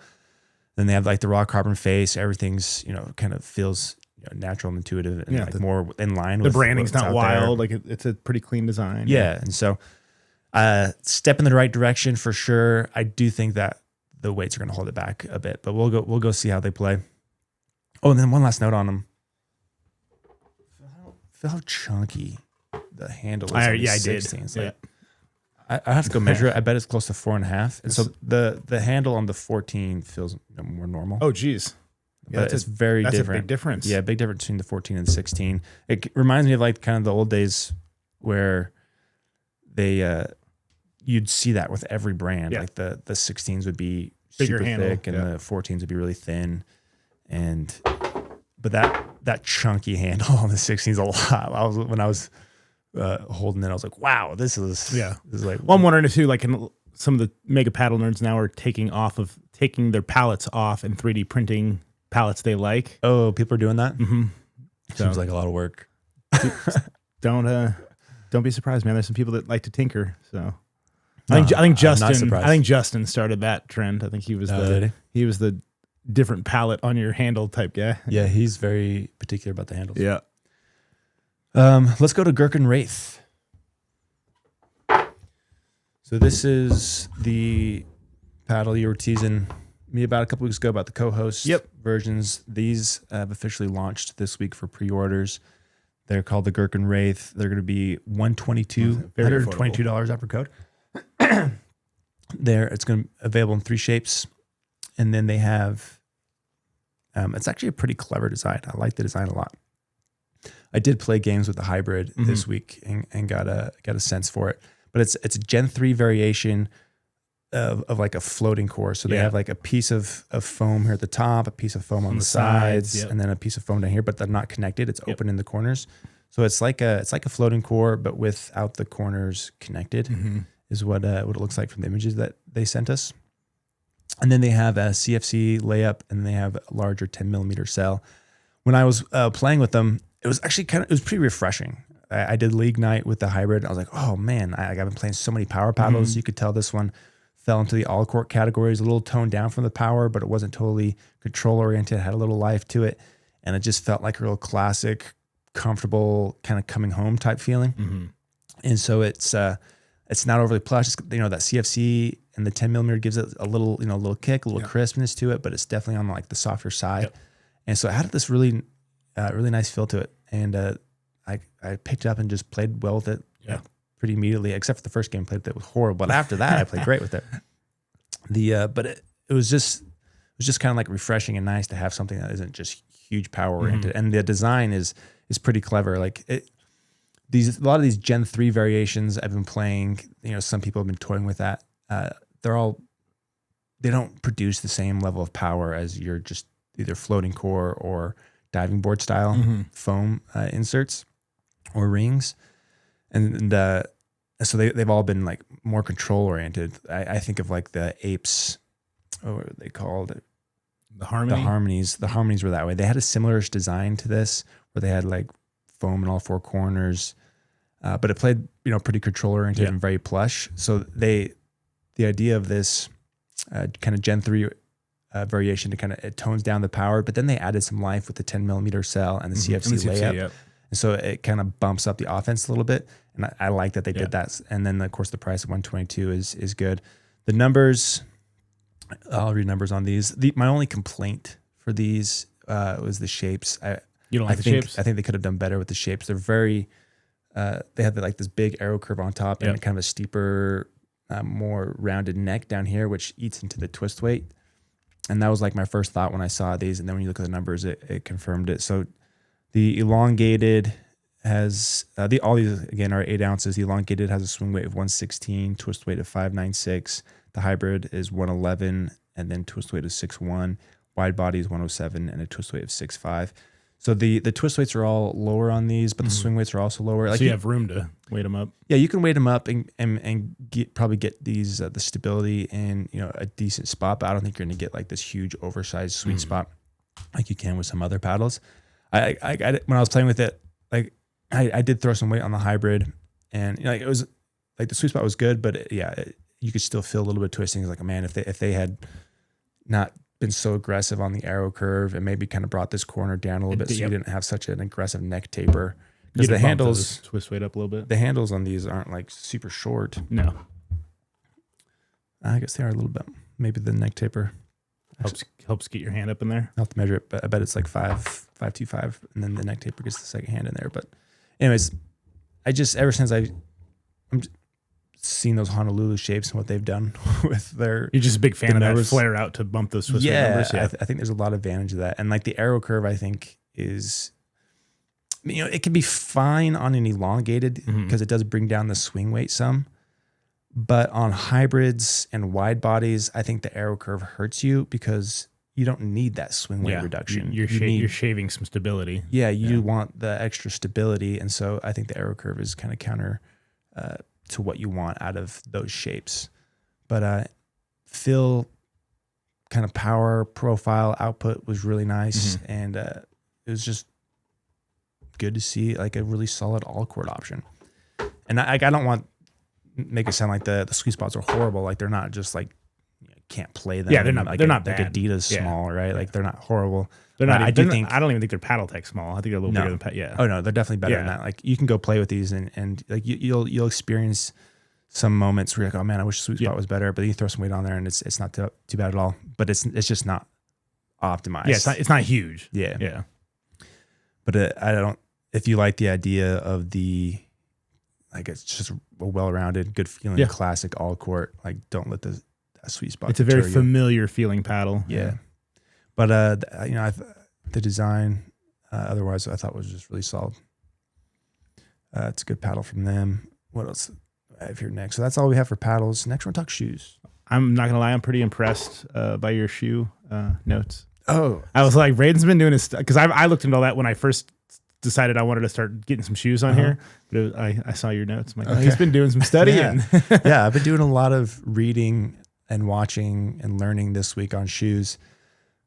then they have like the raw carbon face. Everything's kind of feels natural and intuitive and more in line. The branding's not wild. There. Like it's a pretty clean design. Yeah, and so. Step in the right direction for sure. I do think that the weights are going to hold it back a bit, but we'll go see how they play. Oh, and then one last note on them. Feel how chunky the handle is. I did. Like, I have to go measure it. I bet it's close to 4.5. And so the handle on the 14 feels more normal. Oh, geez. But it's very different. That's a big difference. Yeah, big difference between the 14 and 16. It reminds me of like kind of the old days where they you'd see that with every brand. Like the 16s would be bigger super handle, thick and the 14s would be really thin. But that chunky handle on the 16s a lot. When I was holding it, I was like, wow, this is like. Well, I'm wondering if too, like some of the mega paddle nerds now are taking their pallets off and 3D printing pallets they like. Oh, people are doing that? Mm-hmm. Seems like a lot of work. Don't be surprised, man. There's some people that like to tinker. So I think Justin started that trend. I think he was he was the different palette on your handle type guy. Yeah, he's very particular about the handles. Yeah. Let's go to Gherkin Wraith. So this is the paddle you were teasing me about a couple weeks ago about the co-host versions. These have officially launched this week for pre-orders. They're called the Gherkin Wraith. They're going to be $122 after code. It's going to be available in 3 shapes. And then they have, it's actually a pretty clever design. I like the design a lot. I did play games with the hybrid this week and got a sense for it. But it's a Gen 3 variation of like a floating core. So they have like a piece of foam here at the top, a piece of foam on the sides, and then a piece of foam down here, but they're not connected. It's open in the corners. So it's like a floating core, but without the corners connected is what it looks like from the images that they sent us. And then they have a CFC layup and they have a larger 10 millimeter cell. When I was playing with them, it was actually it was pretty refreshing. I did league night with the hybrid. I was like, oh man, I've been playing so many power paddles. You could tell this one fell into the all court categories, a little toned down from the power, but it wasn't totally control oriented, had a little life to it. And it just felt like a real classic, comfortable kind of coming home type feeling. And so it's It's not overly plush. It's, that CFC and the 10 millimeter gives it a little, a little kick, a little crispness to it, but it's definitely on like the softer side. Yep. And so it had this really, really nice feel to it. And I picked it up and just played well with it pretty immediately, except for the first game I played with it was horrible. But after that, I played great with it. But it was just kind of like refreshing and nice to have something that isn't just huge power oriented. And the design is pretty clever. Like a lot of these Gen 3 variations I've been playing, some people have been toying with that. They don't produce the same level of power as your just either floating core or diving board style foam inserts or rings. And so they've all been like more control oriented. I think of like the Apes, what were they called? The Harmonies. The Harmonies were that way. They had a similar design to this where they had like foam in all four corners, but it played, pretty control oriented and very plush. So the idea of this kind of Gen 3 variation it tones down the power, but then they added some life with the 10 millimeter cell and the CFC layup. Yep. And so it kind of bumps up the offense a little bit. And I like that they did that. And then of course the price of 122 is good. The numbers, I'll read numbers on these. My only complaint for these was the shapes. You don't like the shapes? I think they could have done better with the shapes. They're very, they have like this big arrow curve on top and kind of a steeper, more rounded neck down here, which eats into the twist weight. And that was like my first thought when I saw these. And then when you look at the numbers, it confirmed it. So the elongated has, all these again are 8 ounces. The elongated has a swing weight of 116, twist weight of 596. The hybrid is 111, and then twist weight is 6.1. Wide body is 107, and a twist weight of 6.5. So the twist weights are all lower on these, but the swing weights are also lower. Like so you have room to weight them up. Yeah, you can weight them up and probably get these the stability in a decent spot. But I don't think you're going to get like this huge oversized sweet spot like you can with some other paddles. I when I was playing with it, like I did throw some weight on the hybrid, and it was like the sweet spot was good, but you could still feel a little bit of twisting. It's like, man, if they had not been so aggressive on the arrow curve and maybe kind of brought this corner down a little bit so you didn't have such an aggressive neck taper. Because the handles twist weight up a little bit. The handles on these aren't like super short. No. I guess they are a little bit. Maybe the neck taper helps get your hand up in there. I'll have to measure it, but I bet it's like 5.25, and then the neck taper gets the second hand in there. But anyways, ever since I'm seeing those Honolulu shapes and what they've done with their... You're just a big fan of that flare out to bump those twist weight numbers? Yeah, I think there's a lot of advantage of that. And like the arrow curve, I think is... it can be fine on an elongated because it does bring down the swing weight some. But on hybrids and wide bodies, I think the arrow curve hurts you because you don't need that swing weight reduction. You're shaving some stability. Yeah, you want the extra stability. And so I think the arrow curve is kind of counter to what you want out of those shapes. But feel, kind of power, profile, output was really nice. And it was just good to see like a really solid all court option. And I don't want make it sound like the sweet spots are horrible. Like they're not just like can't play them. Yeah, they're not. Like they're not like bad. Adidas small, right? Like they're not horrible. They're not. I don't even think they're paddle tech small. I think they're a little bigger than yeah. Oh no, they're definitely better than that. Like you can go play with these and like you'll experience some moments where you're like, oh man, I wish the sweet spot was better. But then you throw some weight on there and it's not too bad at all. But it's just not optimized. Yeah, it's not huge. Yeah, yeah. But I don't. If you like the idea of like it's just a well-rounded, good feeling, classic all court. Like don't let that sweet spot. It's a very familiar feeling paddle. Yeah, but the design, otherwise I thought was just really solid. It's a good paddle from them. What else I have here next? So that's all we have for paddles. Next, we're gonna talk shoes. I'm not gonna lie, I'm pretty impressed by your shoe notes. Oh, I was like, Braydon's been doing his stuff because I looked into all that when I first decided I wanted to start getting some shoes on here. But I saw your notes. I'm like, he's been doing some studying. Yeah, I've been doing a lot of reading and watching and learning this week on shoes.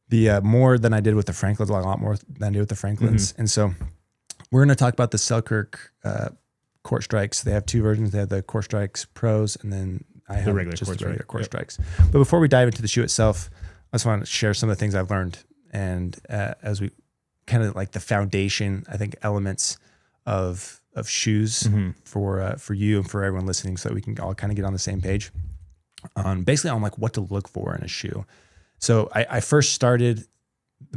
The more than I did with the Franklins, a lot more than I did with the Franklins. And so we're going to talk about the Selkirk CourtStrikes. They have two versions. They have the CourtStrikes Pros, and then I have regular just the regular CourtStrikes. Yep. But before we dive into the shoe itself, I just want to share some of the things I've learned. And as we kind of like the foundation, I think, elements of shoes for you and for everyone listening, so that we can all kind of get on the same page on basically on like what to look for in a shoe. So I first started,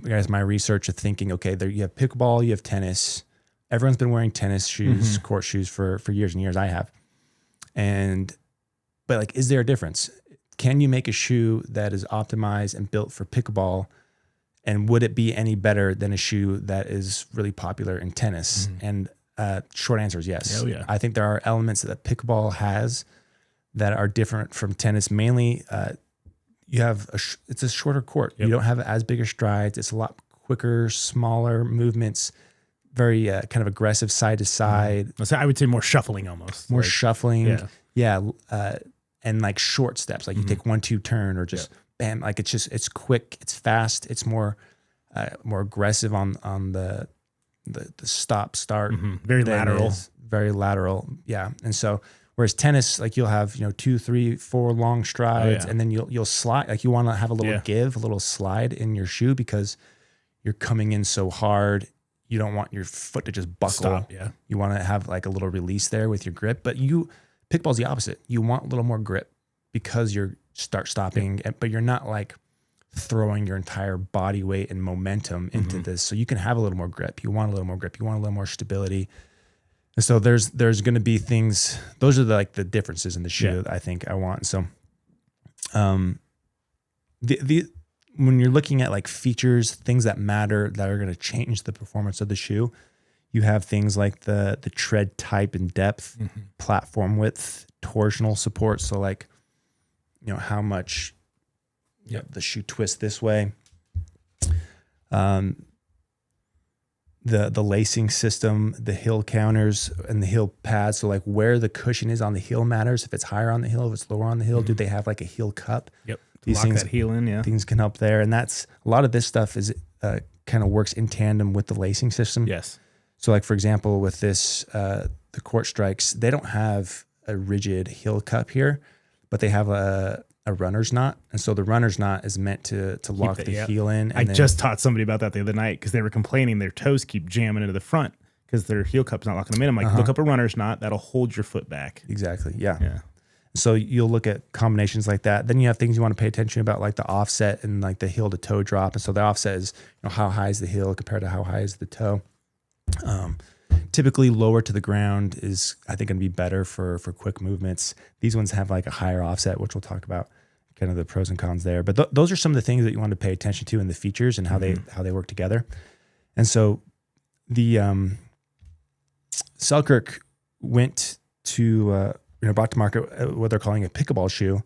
guys, my research of thinking, okay, there you have pickleball, you have tennis. Everyone's been wearing tennis shoes, court shoes for years and years. I have. But like, is there a difference? Can you make a shoe that is optimized and built for pickleball? And would it be any better than a shoe that is really popular in tennis? And short answer is yes. Oh, yeah. I think there are elements that pickleball has that are different from tennis. Mainly, you have it's a shorter court. Yep. You don't have as big a strides. It's a lot quicker, smaller movements, very kind of aggressive side to side. I would say more shuffling almost. More shuffling. Yeah. And like short steps, like you take 1-2 turn or just bam, like it's quick, it's fast, it's more aggressive on the stop start. Very lateral. Very lateral. Yeah. And so whereas tennis, like you'll have, 2, 3, 4 long strides, and then you'll slide. Like you want to have a little give, a little slide in your shoe because you're coming in so hard. You don't want your foot to just buckle. Stop, yeah. You want to have like a little release there with your grip, but pickleball's the opposite. You want a little more grip because you're stopping, but you're not like throwing your entire body weight and momentum into this. So you can have a little more grip. You want a little more grip. You want a little more stability. And so there's going to be things. Those are the differences in the shoe that I think I want. So, when you're looking at like features, things that matter that are going to change the performance of the shoe, you have things like the tread type and depth, platform width, torsional support. So like, how much the shoe twists this way. The lacing system, the heel counters and the heel pads. So like where the cushion is on the heel matters. If it's higher on the heel, if it's lower on the heel, do they have like a heel cup? Yep. These Lock things, that heel in, yeah. Things can help there. And that's a lot of this stuff is kind of works in tandem with the lacing system. Yes. So like, for example, with this, the CourtStrikes, they don't have a rigid heel cup here, but they have a runner's knot. And so the runner's knot is meant to lock the heel in. And I just taught somebody about that the other night because they were complaining their toes keep jamming into the front because their heel cup's not locking them in. I'm like, look up a runner's knot. That'll hold your foot back. Exactly. Yeah. So you'll look at combinations like that. Then you have things you want to pay attention about, like the offset and like the heel to toe drop. And so the offset is, how high is the heel compared to how high is the toe. Typically lower to the ground is, I think, going to be better for quick movements. These ones have like a higher offset, which we'll talk about, kind of the pros and cons there. But those are some of the things that you want to pay attention to in the features and how they work together. And so the Selkirk went to brought to market what they're calling a pickleball shoe,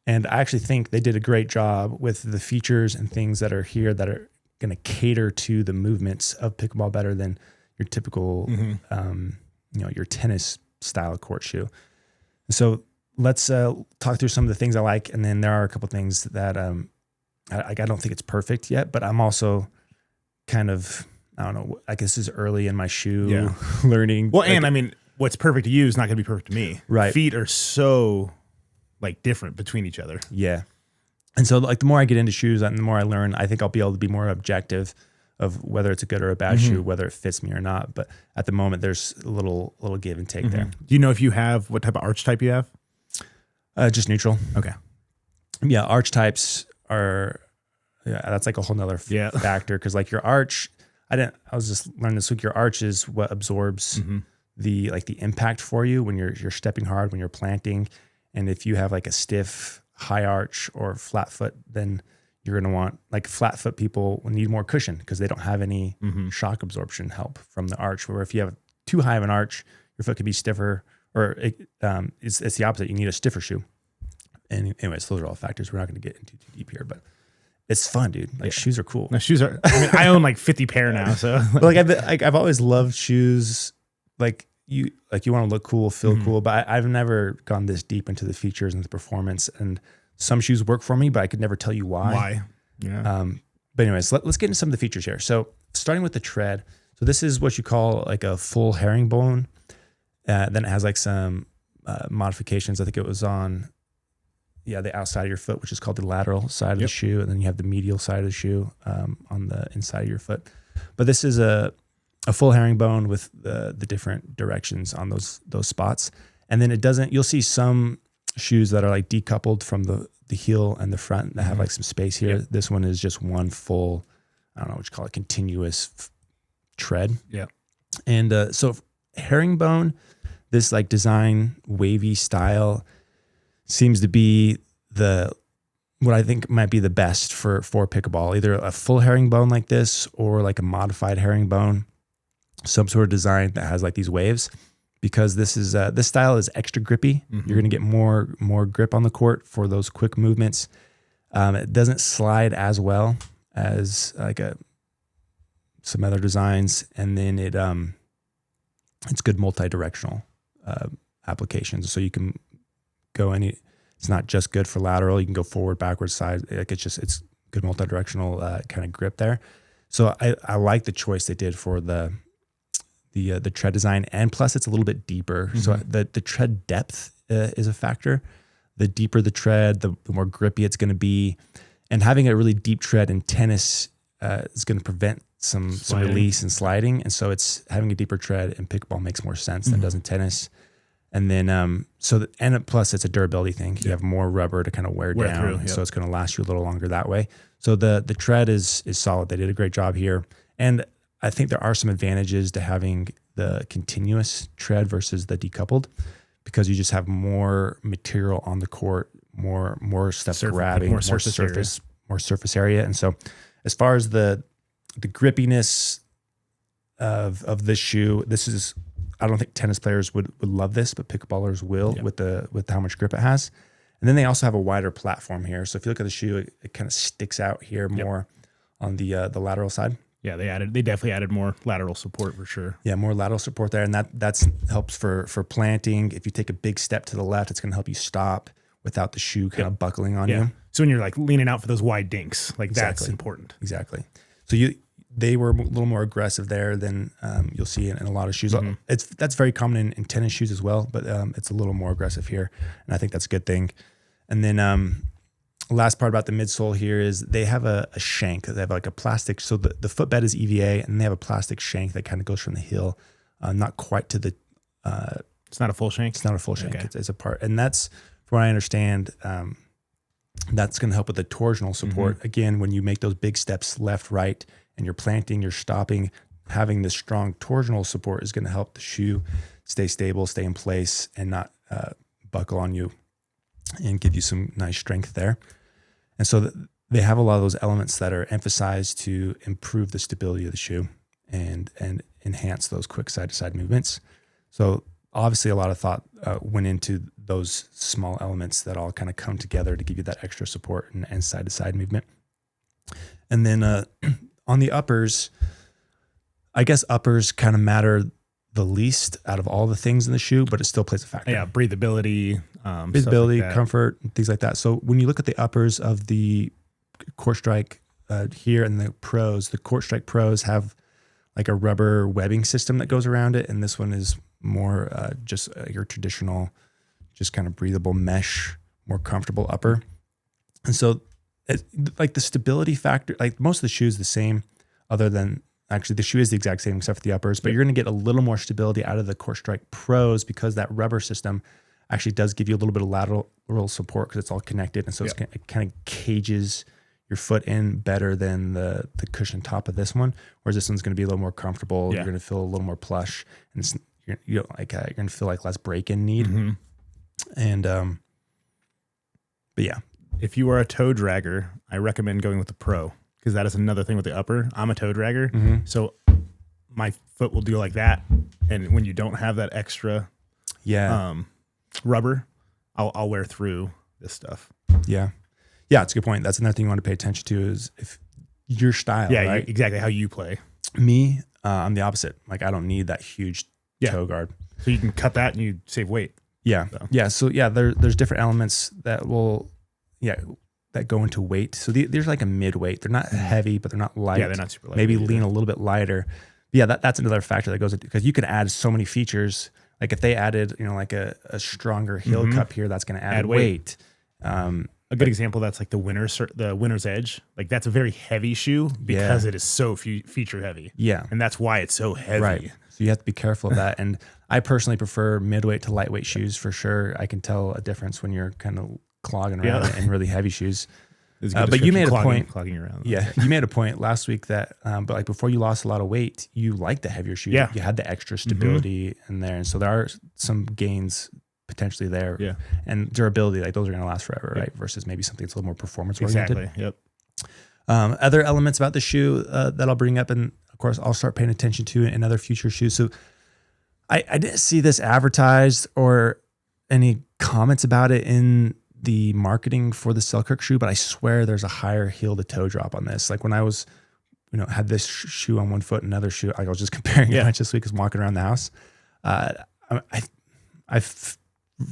and I actually think they did a great job with the features and things that are here that are going to cater to the movements of pickleball better than your typical, your tennis style court shoe. So let's talk through some of the things I like, and then there are a couple things that I don't think it's perfect yet, but I'm also kind of, I don't know, I guess this is early in my shoe learning. Well, and I mean, what's perfect to you is not going to be perfect to me. Right. Feet are so like different between each other. Yeah. And so like the more I get into shoes and the more I learn, I think I'll be able to be more objective of whether it's a good or a bad shoe, whether it fits me or not. But at the moment, there's a little give and take there. Do you know if you have what type of arch type you have? Just neutral. Okay. Yeah, arch types are, that's like a whole nother factor, because like your arch, I was just learning this week, your arch is what absorbs the impact for you when you're stepping hard, when you're planting. And if you have like a stiff high arch or flat foot, then you're going to want, like, flat foot people need more cushion because they don't have any shock absorption help from the arch. Where if you have too high of an arch, your foot could be stiffer, or it's the opposite. You need a stiffer shoe. And anyways, those are all factors. We're not going to get into too deep here, but it's fun, dude. Like shoes are cool. No, shoes are, I mean, I own like 50 pair now. So but I've always loved shoes. Like you want to look cool, feel cool, but I've never gone this deep into the features and the performance. And some shoes work for me, but I could never tell you why. Why? Yeah. But anyways, let's get into some of the features here. So starting with the tread. So this is what you call like a full herringbone. Then it has like some modifications. I think it was on, the outside of your foot, which is called the lateral side of the shoe. And then you have the medial side of the shoe on the inside of your foot. But this is a full herringbone with the different directions on those spots. And then you'll see some shoes that are like decoupled from the heel and the front that have like some space here. Yep. This one is just one full, I don't know what you call it, continuous tread. Yeah. And so herringbone, this like design wavy style seems to be what I think might be the best for pickleball, either a full herringbone like this or like a modified herringbone, some sort of design that has like these waves, because this style is extra grippy. Mm-hmm. You're going to get more grip on the court for those quick movements. It doesn't slide as well as like some other designs. And then it's good multi-directional applications. So you can go it's not just good for lateral. You can go forward, backwards, side. Like it's good multi-directional kind of grip there. So I like the choice they did for the tread design, and plus it's a little bit deeper. Mm-hmm. So the tread depth is a factor. The deeper the tread, the more grippy it's going to be, and having a really deep tread in tennis is going to prevent some release and sliding. And so it's having a deeper tread in pickleball makes more sense than it does in tennis. And then, plus it's a durability thing. You have more rubber to kind of wear down. Through, yep. So it's going to last you a little longer that way. So the tread is solid. They did a great job here. And I think there are some advantages to having the continuous tread versus the decoupled, because you just have more material on the court, more stuff grabbing, more surface area. And so as far as the grippiness of this shoe, I don't think tennis players would love this, but pickleballers will with how much grip it has. And then they also have a wider platform here. So if you look at the shoe, it kind of sticks out here more on the lateral side. Yeah, they definitely added more lateral support for sure. Yeah, more lateral support there, and that helps for planting. If you take a big step to the left, it's going to help you stop without the shoe kind of buckling on you. So when you're like leaning out for those wide dinks, like that's important. Exactly. So they were a little more aggressive there than you'll see in a lot of shoes. Mm-hmm. That's very common in tennis shoes as well, but it's a little more aggressive here, and I think that's a good thing. And then last part about the midsole here is they have a shank. They have like a plastic. So the footbed is EVA, and they have a plastic shank that kind of goes from the heel, not quite to the. It's not a full shank. It's not a full shank. Okay. It's a part, and that's from what I understand. That's going to help with the torsional support. Mm-hmm. Again, when you make those big steps left, right, and you're planting, you're stopping, having this strong torsional support is going to help the shoe stay stable, stay in place, and not buckle on you, and give you some nice strength there. And so they have a lot of those elements that are emphasized to improve the stability of the shoe and enhance those quick side-to-side movements. So obviously a lot of thought went into those small elements that all kind of come together to give you that extra support and side-to-side movement. And then on the uppers, I guess uppers kind of matter the least out of all the things in the shoe, but it still plays a factor. Yeah, breathability, like comfort, and things like that. So when you look at the uppers of the CourtStrike here and the pros, the CourtStrike pros have like a rubber webbing system that goes around it, and this one is more just your traditional, just kind of breathable mesh, more comfortable upper. And so like the stability factor, like most of the shoe is the same, other than actually the shoe is the exact same except for the uppers, but you're going to get a little more stability out of the CourtStrike pros because that rubber system actually does give you a little bit of lateral support because it's all connected. And so it kind of cages your foot in better than the cushion top of this one, whereas this one's going to be a little more comfortable. Yeah. You're going to feel a little more plush, and you're going to feel like less break-in need. Mm-hmm. And but yeah, if you are a toe dragger, I recommend going with the pro, because that is another thing with the upper. I'm a toe dragger, so my foot will do like that, and when you don't have that extra rubber, I'll wear through this stuff. Yeah, it's a good point. That's another thing you want to pay attention to is if your style, right? Exactly how you play. Me, I'm the opposite. Like I don't need that huge toe guard, so you can cut that and you save weight. So there's different elements that will that go into weight. So there's like a mid-weight. They're not heavy, but they're not light. Yeah, they're not super light. Maybe lean a little bit lighter. But yeah, that's another factor that goes into, because you can add so many features. Like if they added, like a stronger heel cup here, that's going to add weight. a good example. That's like the winner's edge. Like that's a very heavy shoe because it is so feature heavy. Yeah. And that's why it's so heavy. Right. So you have to be careful of that. And I personally prefer midweight to lightweight shoes for sure. I can tell a difference when you're kind of clogging around in really heavy shoes. But you made a point. Clogging around. Yeah. You made a point last week that, but like before you lost a lot of weight, you liked the heavier shoe. Yeah. You had the extra stability in there. And so there are some gains potentially there. Yeah. And durability, like those are going to last forever, right? Versus maybe something that's a little more performance oriented. Exactly. Yep. Other elements about the shoe that I'll bring up, and of course I'll start paying attention to in other future shoes. So I didn't see this advertised or any comments about it in the marketing for the Selkirk shoe, but I swear there's a higher heel to toe drop on this. Like when I was, had this shoe on one foot, another shoe, like I was just comparing it this week as walking around the house. I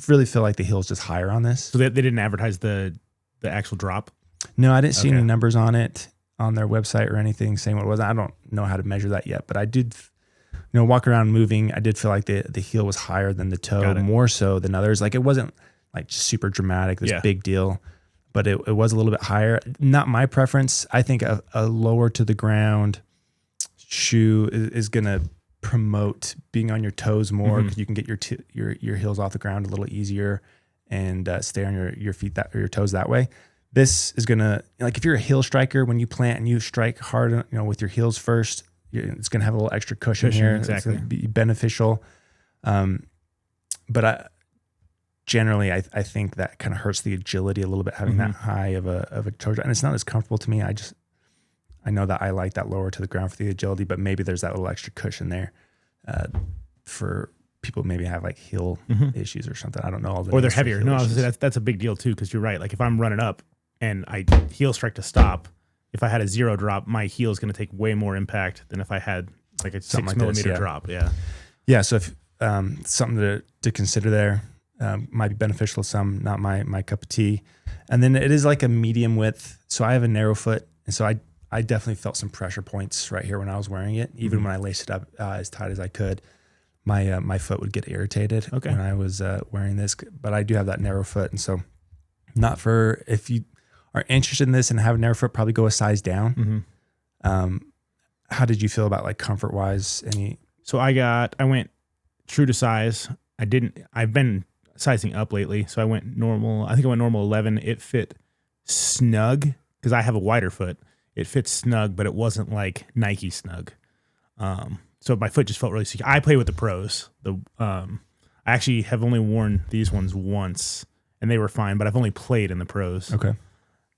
really feel like the heel is just higher on this. So they didn't advertise the actual drop? No, I didn't see any numbers on it on their website or anything saying what it was. I don't know how to measure that yet, but I did, walk around moving. I did feel like the heel was higher than the toe, more so than others. Like it wasn't like super dramatic, this big deal, but it was a little bit higher. Not my preference. I think a lower to the ground shoe is going to promote being on your toes more because you can get your heels off the ground a little easier and stay on your feet or your toes that way. This is going to, like if you're a heel striker, when you plant and you strike hard, with your heels first, it's going to have a little extra cushion here. Exactly. It's going to be beneficial. But generally, I think that kind of hurts the agility a little bit, having that high of a toe drop. And it's not as comfortable to me. I know that I like that lower to the ground for the agility, but maybe there's that little extra cushion there for people who maybe have like heel issues or something. I don't know. Or they're heavier. No, I was gonna say that's a big deal too, because you're right. Like if I'm running up and I heel strike to stop, if I had a 0 drop, my heel is going to take way more impact than if I had like a 6 millimeter drop. Yeah. Yeah. So if something to consider there, might be beneficial to some, not my cup of tea. And then it is like a medium width. So I have a narrow foot. And so I definitely felt some pressure points right here when I was wearing it. Even when I laced it up as tight as I could, my foot would get irritated when I was wearing this. But I do have that narrow foot. And so if you are interested in this and have a narrow foot, probably go a size down. How did you feel about like comfort wise? So I went true to size. I've been sizing up lately. So I went normal. I think I went normal 11. It fit snug because I have a wider foot. It fits snug, but it wasn't like Nike snug. So my foot just felt really secure. I play with the pros. I actually have only worn these ones once and they were fine, but I've only played in the pros. Okay.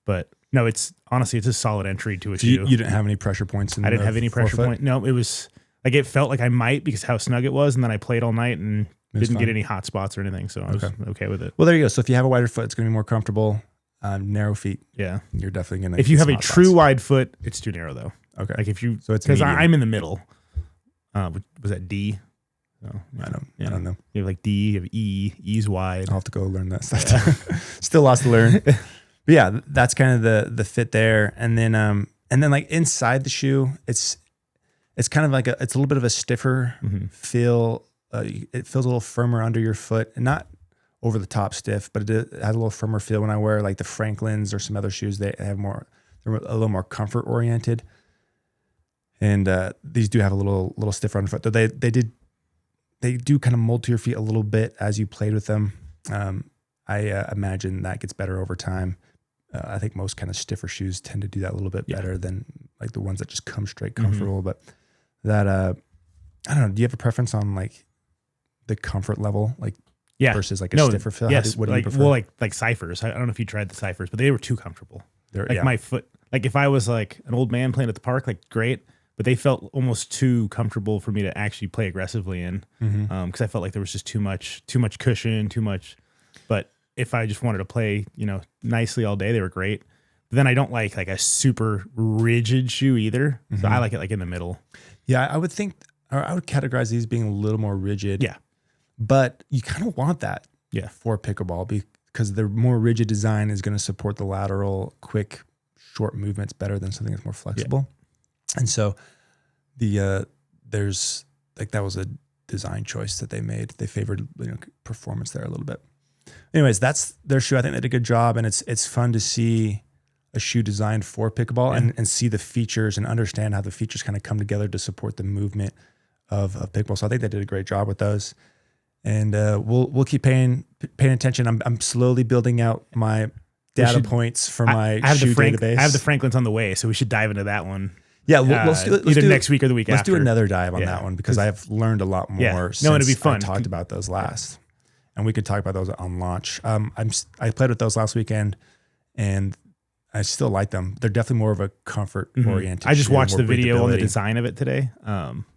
But no, it's a solid entry to a shoe. You didn't have any pressure points in I didn't have any pressure point. No, it was like, it felt like I might because how snug it was. And then I played all night and didn't get any hot spots or anything. So I was okay with it. Well, there you go. So if you have a wider foot, it's going to be more comfortable. Narrow feet. Yeah. You're definitely going to. If you have a true wide foot, it's too narrow though. Okay. Like if you, so it's because I'm in the middle. Was that D? So, I don't know. You have like D, you have E, E's wide. I'll have to go learn that stuff. Yeah. Still lots to learn. But yeah, that's kind of the fit there. And then like inside the shoe, it's kind of like it's a little bit of a stiffer feel. It feels a little firmer under your foot, and not over the top stiff, but it has a little firmer feel when I wear like the Franklins or some other shoes. They're a little more comfort oriented. And these do have a little stiffer underfoot. Though they do kind of mold to your feet a little bit as you played with them. I imagine that gets better over time. I think most kind of stiffer shoes tend to do that a little bit better than like the ones that just come straight comfortable. But that I don't know. Do you have a preference on like the comfort level, like versus like a stiffer feel? Yes. What do you prefer? Well, like Cyphers. I don't know if you tried the Cyphers, but they were too comfortable. My foot. Like if I was like an old man playing at the park, like great. But they felt almost too comfortable for me to actually play aggressively in, because I felt like there was just too much cushion, too much. But if I just wanted to play, nicely all day, they were great. But then I don't like a super rigid shoe either, so I like it like in the middle. Yeah, I would categorize these being a little more rigid. Yeah, but you kind of want that. Yeah, for pickleball because the more rigid design is going to support the lateral, quick, short movements better than something that's more flexible. Yeah. And so there's like that was a design choice that they made. They favored performance there a little bit. anyways, that's their shoe. I think they did a good job, and it's fun to see a shoe designed for pickleball and see the features and understand how the features kind of come together to support the movement of pickleball. So I think they did a great job with those. And we'll keep paying attention. I'm slowly building out my data points for my shoe database. I have the Franklins on the way, so we should dive into that one. Yeah, let's do it. Either next week or the week after. Let's do another dive on that one because I've learned a lot more since it'd be fun. I talked about those last. And we could talk about those on launch. I played with those last weekend, and I still like them. They're definitely more of a comfort-oriented I just shoe, watched more the video on the breathability. design of it today.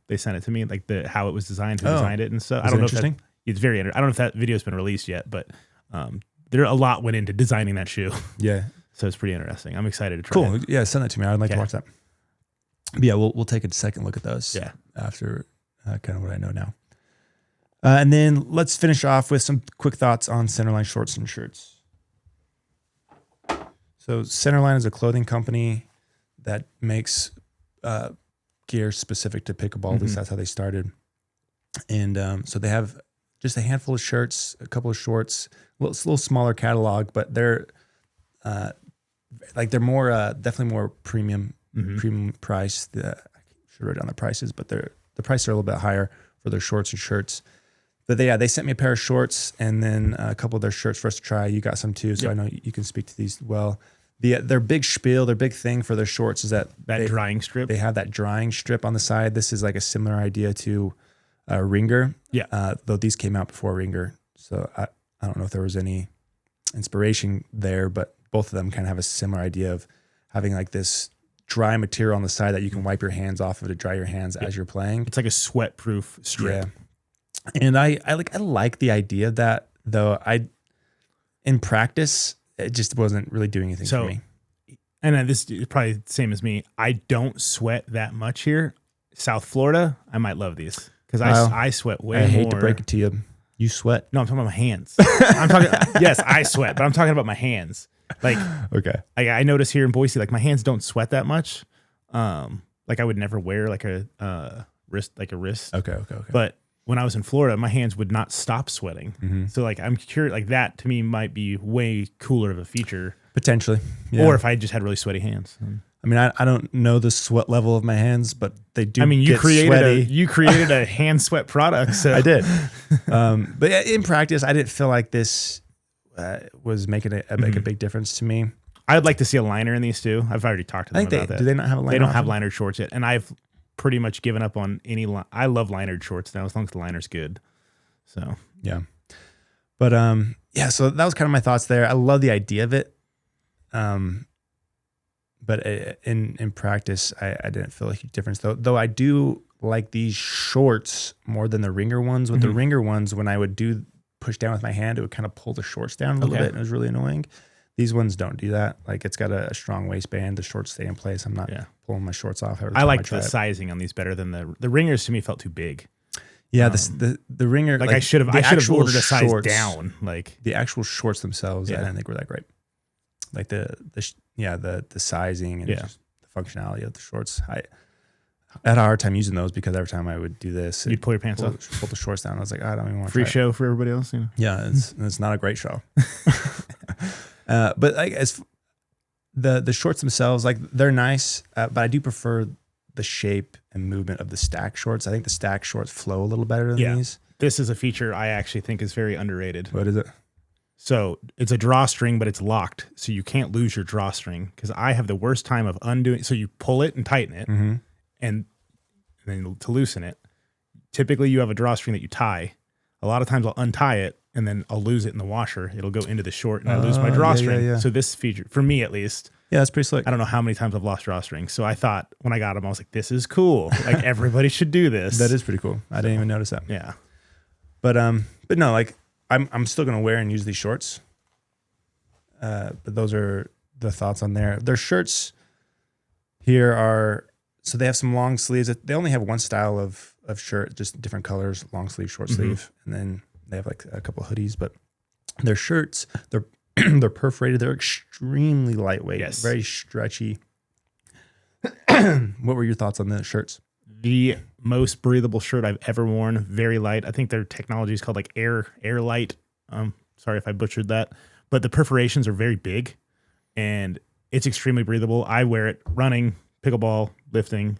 They sent it to me, like how it was designed, who designed it and stuff. Was it interesting? It's very interesting. I don't know if that video's been released yet, but there a lot went into designing that shoe. Yeah. So it's pretty interesting. I'm excited to try it. Cool. Yeah, send that to me. I'd like to watch that. But yeah, we'll take a second look at those after kind of what I know now. And then let's finish off with some quick thoughts on Centerline shorts and shirts. So Centerline is a clothing company that makes gear specific to pickleball. At least that's how they started. And so they have just a handful of shirts, a couple of shorts, a little smaller catalog, but they're more definitely more premium price. I should write down the prices, but the prices are a little bit higher for their shorts and shirts. But they sent me a pair of shorts and then a couple of their shirts for us to try. You got some too, so I know you can speak to these well. Their big spiel, their big thing for their shorts is that drying strip. They have that drying strip on the side. This is like a similar idea to Ringer. Yeah. Though these came out before Ringer, so I don't know if there was any inspiration there, but both of them kind of have a similar idea of having like this dry material on the side that you can wipe your hands off of to dry your hands as you're playing. It's like a sweat-proof strip. Yeah. And I like the idea of that, though. In practice, it just wasn't really doing anything for me. And this is probably the same as me. I don't sweat that much here. South Florida, I might love these because I sweat way more. I hate to break it to you. You sweat. No, I'm talking about my hands. Yes, I sweat, but I'm talking about my hands. Like, okay. I notice here in Boise, like my hands don't sweat that much. Like I would never wear like a wrist. Okay. But when I was in Florida, my hands would not stop sweating. So like I'm curious, like that to me might be way cooler of a feature. Potentially. Yeah. Or if I just had really sweaty hands. I mean, I don't know the sweat level of my hands, but they do. I mean, you created a hand sweat product. So I did. But in practice, I didn't feel like this was making a big difference to me. I'd like to see a liner in these too. I've already talked to them about that. Do they not have a liner? They don't have liner shorts yet, and I've pretty much given up on any. I love linered shorts now, as long as the liner's good. So yeah, but so that was kind of my thoughts there. I love the idea of it, but in practice, I didn't feel a huge difference though. I do like these shorts more than the Ringer ones. With the Ringer ones, when I would push down with my hand, it would kind of pull the shorts down a little bit, and it was really annoying. These ones don't do that. Like it's got a strong waistband. The shorts stay in place. I'm not pulling my shorts off. I like the sizing on these better than the Ringers. To me, felt too big. Yeah, the Ringer. Like I should have ordered a size down. Like the actual shorts themselves, I didn't think were that great. Like the sizing and just the functionality of the shorts. I had a hard time using those because every time I would do this, you'd pull your pants up, pull the shorts down. I was like, I don't even want to. Free show for everybody else. You know? Yeah, it's not a great show. But like as the shorts themselves, like they're nice, but I do prefer the shape and movement of the stack shorts. I think the stack shorts flow a little better than these. This is a feature I actually think is very underrated. What is it? So it's a drawstring, but it's locked, so you can't lose your drawstring. Because I have the worst time of undoing. So you pull it and tighten it, and then to loosen it. Typically, you have a drawstring that you tie. A lot of times, I'll untie it and then I'll lose it in the washer. It'll go into the short, and I lose my drawstring. Yeah. So this feature, for me at least, that's pretty slick. I don't know how many times I've lost drawstrings. So I thought when I got them, I was like, "This is cool. Like everybody should do this." That is pretty cool. I didn't even notice that. Yeah, but no, like I'm still gonna wear and use these shorts. But those are the thoughts on there. Their shirts here are so they have some long sleeves. They only have one style of shirt, just different colors, long sleeve, short sleeve, and then they have like a couple of hoodies. But their shirts, they're perforated. They're extremely lightweight, very stretchy. What were your thoughts on the shirts? The most breathable shirt I've ever worn. Very light. I think their technology is called like air light Sorry if I butchered that, but the perforations are very big and it's extremely breathable. I wear it running, pickleball, lifting.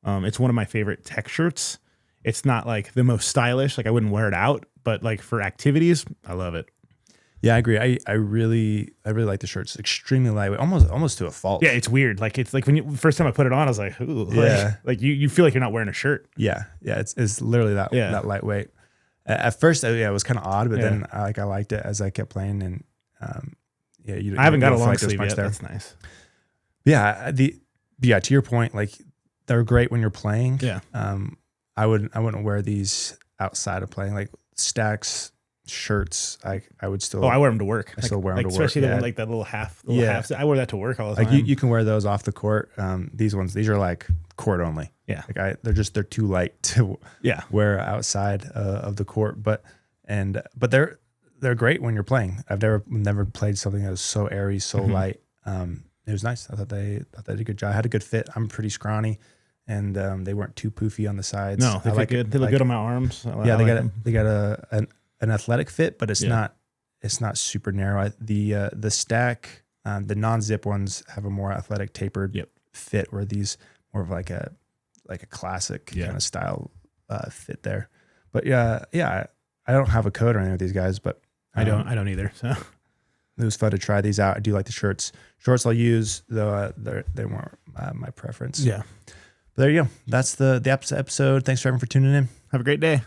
It's one of my favorite tech shirts. It's not like the most stylish, like I wouldn't wear it out, but like for activities, I love it. Yeah, I agree. I really like the shirt. It's extremely lightweight, almost to a fault. Yeah, it's weird. Like it's like when you first time I put it on, I was like, ooh, yeah, like you feel like you're not wearing a shirt. Yeah, it's literally that lightweight. At first, it was kind of odd, but then I liked it as I kept playing, and I haven't got a long sleeve yet. That's nice. Yeah, to your point, like they're great when you're playing. Yeah. I wouldn't wear these outside of playing, like stacks. Shirts, I would still. I wear them to work. I still wear them to work, especially the one like that little half. I wear that to work all the time. Like you can wear those off the court. These are like court only. Yeah, like they're too light to wear outside of the court. But they're great when you're playing. I've never played something that was so airy, so light. It was nice. I thought they did a good job. I had a good fit. I'm pretty scrawny, and they weren't too poofy on the sides. No, they fit good. They look good on my arms. They got an athletic fit, but it's not super narrow. The stack, the non-zip ones have a more athletic tapered fit, where these more of like a classic kind of style fit there. But I don't have a code or anything with these guys, but I don't either. So it was fun to try these out. I do like the shirts. Shorts I'll use, though they weren't my preference. Yeah. But there you go. That's the episode. Thanks for everyone for tuning in. Have a great day.